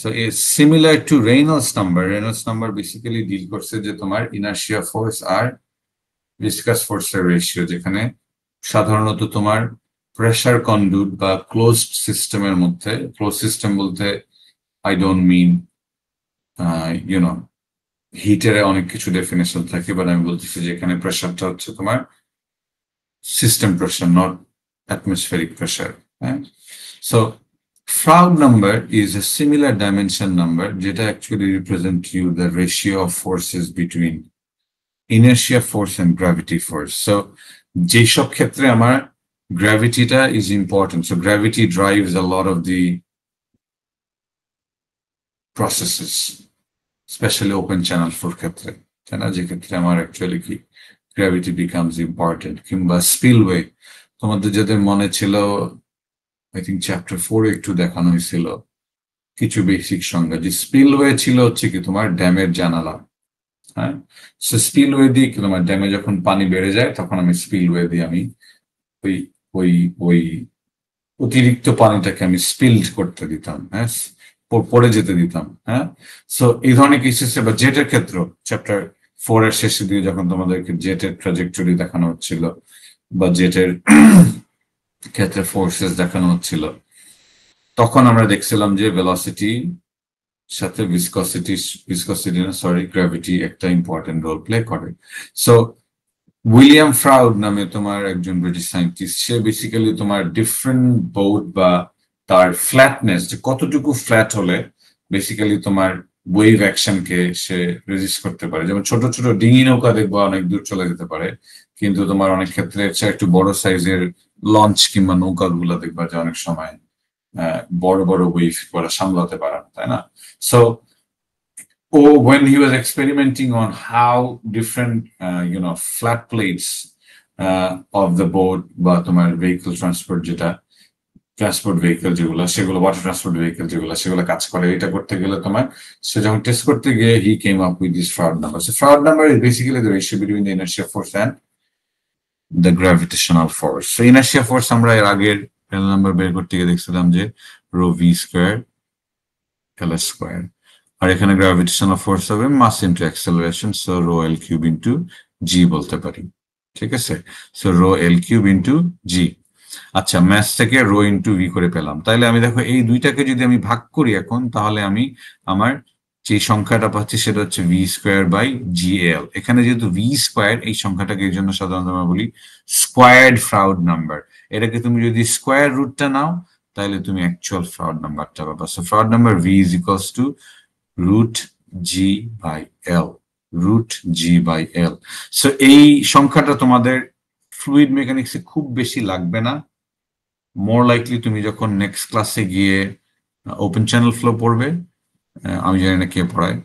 So it's similar to Reynolds number. Reynolds number basically deal করছে যে তোমার inertia force আর viscous force এর রেশিও, যেখানে সাধারণত তোমার প্রেসার কন্ডুট বা ক্লোজড সিস্টেমের মধ্যে, ক্লোজ সিস্টেম বলতে I don't mean হিটের অনেক কিছু ডেফিনেশন থাকে, বাট আমি বলতেছি যে এখানে প্রেসারটা হচ্ছে তোমার system pressure, not atmospheric pressure. So Froude number is a similar dimension number that actually represents you the ratio of forces between inertia force and gravity force. So যে সব ক্ষেত্রে আমার গ্র্যাভিটিটা is important. So gravity drives a lot of the processes, especially open channel flow ক্ষেত্রে, তাই না? যে ক্ষেত্রে আমার অ্যাকচুয়ালি কি gravity becomes important, কিংবা spillway। তোমাদের যাদের মনে ছিল আই থিঙ্ক চ্যাপ্টার 4 একটু দেখানো হয়েছিল কিছু বেসিক সংজ্ঞা, যে স্পিলওয়ে ছিল হচ্ছে কি তোমার ড্যামের জানালা। হ্যাঁ, সো স্পিলওয়ে দিয়ে কি তোমার ড্যামে যখন পানি বেড়ে যায় তখন আমি স্পিলওয়ে দিয়ে আমি ওই ওই ওই অতিরিক্ত পানিটাকে আমি স্পিল্ড করতে দিতাম, হ্যাঁ, পড়ে যেতে দিতাম। হ্যাঁ, সো এই ধরনের কেসেসে বা জেটের ক্ষেত্র চ্যাপ্টার 4 এর শেষে দিয়ে যখন তোমাদেরকে জেটের ট্রাজেক্টরি দেখানো হচ্ছিল বা জেটের ক্ষেত্রে ফোর্সেস দেখানো হচ্ছিল, তখন আমরা দেখছিলাম যে ভেলোসিটি সাথে গ্র্যাভিটি একটা ইম্পর্টেন্ট রোল প্লে করে। সো উইলিয়াম ফ্রাউড নামে তোমার একজন ব্রিটিশ সায়েন্টিস্ট, সে বেসিক্যালি তোমার ডিফারেন্ট বোর্ড বা তার ফ্ল্যাটনেস, যে কতটুকু ফ্ল্যাট হলে বেসিক্যালি তোমার ওয়েভ অ্যাকশনকে সে রেজিস্ট করতে পারে। যেমন ছোট ছোট ডিঙি নৌকা দেখবো অনেক দূর চলে যেতে পারে, কিন্তু তোমার অনেক ক্ষেত্রে একটু বড় সাইজের লঞ্চ কিংবা নৌকা গুলা দেখবা যে অনেক সময় বড় বড় ওয়েভ ওরা সামলাতে পারে, তাই না? So when he was experimenting on how different flat plates of the boat বা তোমার vehicle transport, যেটা ট্রান্সপোর্ট ভেহিকেল যেগুলো, সেগুলো ওয়াটার ট্রান্সপোর্ট ভেহিকেল যেগুলো, সেগুলো কাজ করে, এটা করতে গেলে তোমার সে যখন টেস্ট করতে গিয়ে he came up with this Froude number. So Froude number is basically the ratio between the inertia force and the gravitational force. So inertia force আমরা এর আগের নাম্বার বের করতে গিয়ে দেখছিলাম যে rho v square l square, আর এখানে gravitational force হবে mass into acceleration, so rho L cube into g বলতে পারি। ঠিক আছে, so rho L cube into g. আচ্ছা, ম্যাথ থেকে রো ইনটু ভি করে পেলাম। তাহলে আমি দেখো এই দুইটাকে যদি আমি ভাগ করি এখন, তাহলে আমি আমার যে সংখ্যাটা পাচ্ছি সেটা হচ্ছে ভি স্কোয়ার বাই জি এল। এখানে যেহেতু ভি স্কোয়ার, এই সংখ্যাটাকে এই জন্য সাধারণত আমরা বলি স্কোয়ার্ড ফ্রাউড নাম্বার। এটাকে তুমি যদি স্কোয়ার রুটটা নাও তাহলে তুমি অ্যাকচুয়াল ফ্রাউড নাম্বারটা পাবা। So Froude number V is equals to root G by L, root G by L. So এই সংখ্যাটা তোমাদের ফ্লুইড মেকানিক্সে খুব বেশি লাগবে না। মোর লাইকলি তুমি যখন নেক্সট ক্লাসে গিয়ে ওপেন চ্যানেল ফ্লো পড়বে, আমি জানি না কে পড়ায়,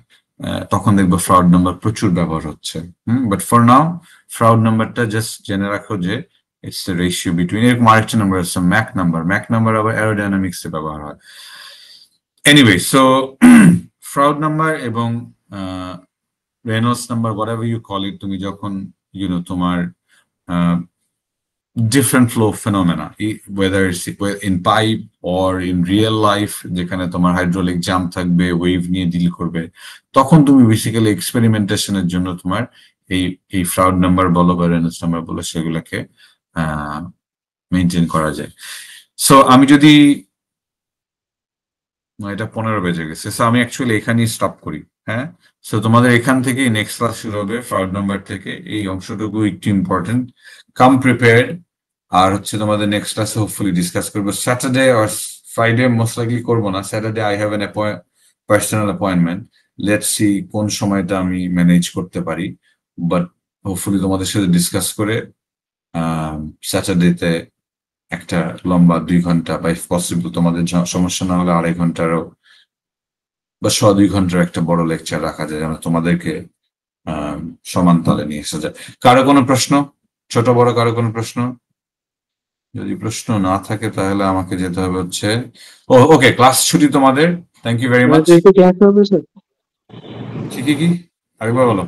তখন দেখবো ফ্রাউড নাম্বার প্রচুর ব্যবহার হচ্ছে। বাট ফর নাও ফ্রাউড নাম্বারটা জাস্ট জেনে রাখো যে ইটস দ্য রেশিও বিটুইন, এরকম আরেকটা নাম্বার আছে ম্যাক নাম্বার। ম্যাক নাম্বার আবার অ্যারোডাইনামিক্সে ব্যবহার হয়। এনিওয়ে, সো ফ্রাউড নাম্বার এবং Reynolds number, whatever you call it, তুমি যখন তোমার different flow phenomena, whether it's in pipe or in real life, যেখানে তোমার হাইড্রোলিক জাম থাকবে, ওয়েভ নিয়ে ডিল করবে, তখন তুমি বেসিক্যালি এক্সপেরিমেন্টেশনের জন্য তোমার এই ফ্রাউড নাম্বার বলো বা রেনল্ডস নাম্বার বলো, সেগুলোকে মেনটেন করা যায়। সো আমি যদি, এটা 15 বেজে গেছে, সো আমি অ্যাকচুয়ালি এখানেই স্টপ করি। হ্যাঁ, সো তোমাদের এখান থেকে নেক্সট ক্লাস শুরু হবে ফ্রাউড নাম্বার থেকে। এই অংশটুকু একটু ইম্পর্টেন্ট, কাম প্রিপেয়ার্ড। আর হচ্ছে তোমাদের নেক্সট ক্লাসে হোপফুলি ডিসকাস করবো স্যাটারডে আর ফ্রাইডে, মোস্ট লাইকলি করবো না। Saturday I have an personal appointment, let's see কোন সময়টা আমি ম্যানেজ করতে পারি। বাট হোপফুলি তোমাদের সাথে ডিসকাস করে স্যাটারডেতে একটা লম্বা 2 ঘন্টা বা ইফ পসিবল তোমাদের সমস্যা না হলে 2.5 ঘন্টারও বা 2.25 ঘন্টার একটা বড় লেকচার রাখা যায়, যেন তোমাদেরকে সমান তালে নিয়ে এসে যায়। কারো কোনো প্রশ্ন, ছোট বড় কারো কোনো প্রশ্ন? যদি প্রশ্ন না থাকে তাহলে আমাকে যেতে হবে হচ্ছে, ওকে, ক্লাস ছুটি তোমাদের। Thank you very much. ঠিকই কি আরেকবার বলো?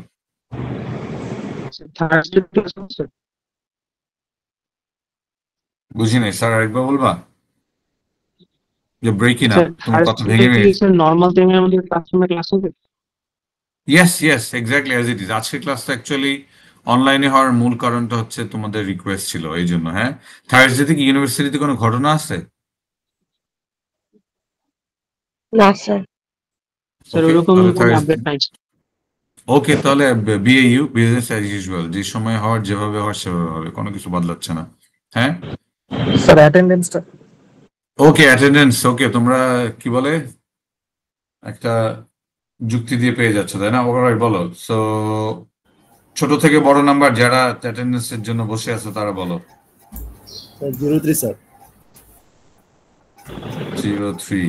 বুঝি নাই স্যার, আরেকবার বলবা? যে ব্রেকিং আপ, তোমার কথা ভেঙে গেছে। নরমাল টাইমে আমাদের ক্লাসরুমে ক্লাস হবে? Yes yes, exactly as it is. আজকের ক্লাসটা অ্যাকচুয়ালি অনলাইনে হওয়ার মূল কারণটা হচ্ছে তোমাদের রিকোয়েস্ট ছিল, এই জন্য। হ্যাঁ, থার্সডে থেকে ইউনিভার্সিটিতে কোনো ঘটনা আছে? না স্যার। স্যার ওরকম কোনো আপডেট নাই। ওকে, তাহলে বিএইউ, বিজনেস অ্যাজ ইউজুয়াল, যে সময় হওয়ার যেভাবে হওয়ার সেভাবে হবে, কোনো কিছু বদলাচ্ছে না। হ্যাঁ স্যার, অ্যাটেন্ডেন্সটা ওকে, অ্যাটেন্ডেন্স ওকে। তোমরা কি বলে একটা যুক্তি দিয়ে পেয়ে যাচ্ছ, তাই না? অলরাইট, বলো। সো ছোট থেকে বড় নাম্বার যারা অ্যাটেন্ডেন্সের জন্য বসে আছে তারা বলো। 03 স্যার। 03।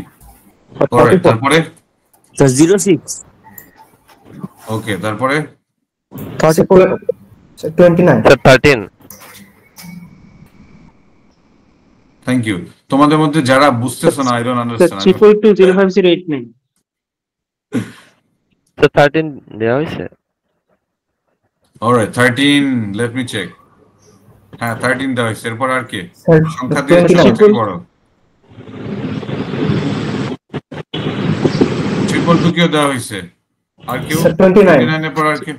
অলরাইট, তারপরে? স্যার 06। ওকে, তারপরে? 34 স্যার। 29 স্যার 13। Thank you. তোমাদের মধ্যে যারা বুঝতেছো না, আই ডোন্ট আন্ডারস্ট্যান্ড, 3420509 স্যার 13 দেওয়া হয়েছে। Alright, 13, let me check. হ্যাঁ, 13 দেওয়া হয়েছে। এরপর আর কি স্যার? সংখ্যা দিয়ে ছোট থেকে বড়? 222 কেও দেওয়া হয়েছে। আর কেউ? 29 29 এর পর আর কি?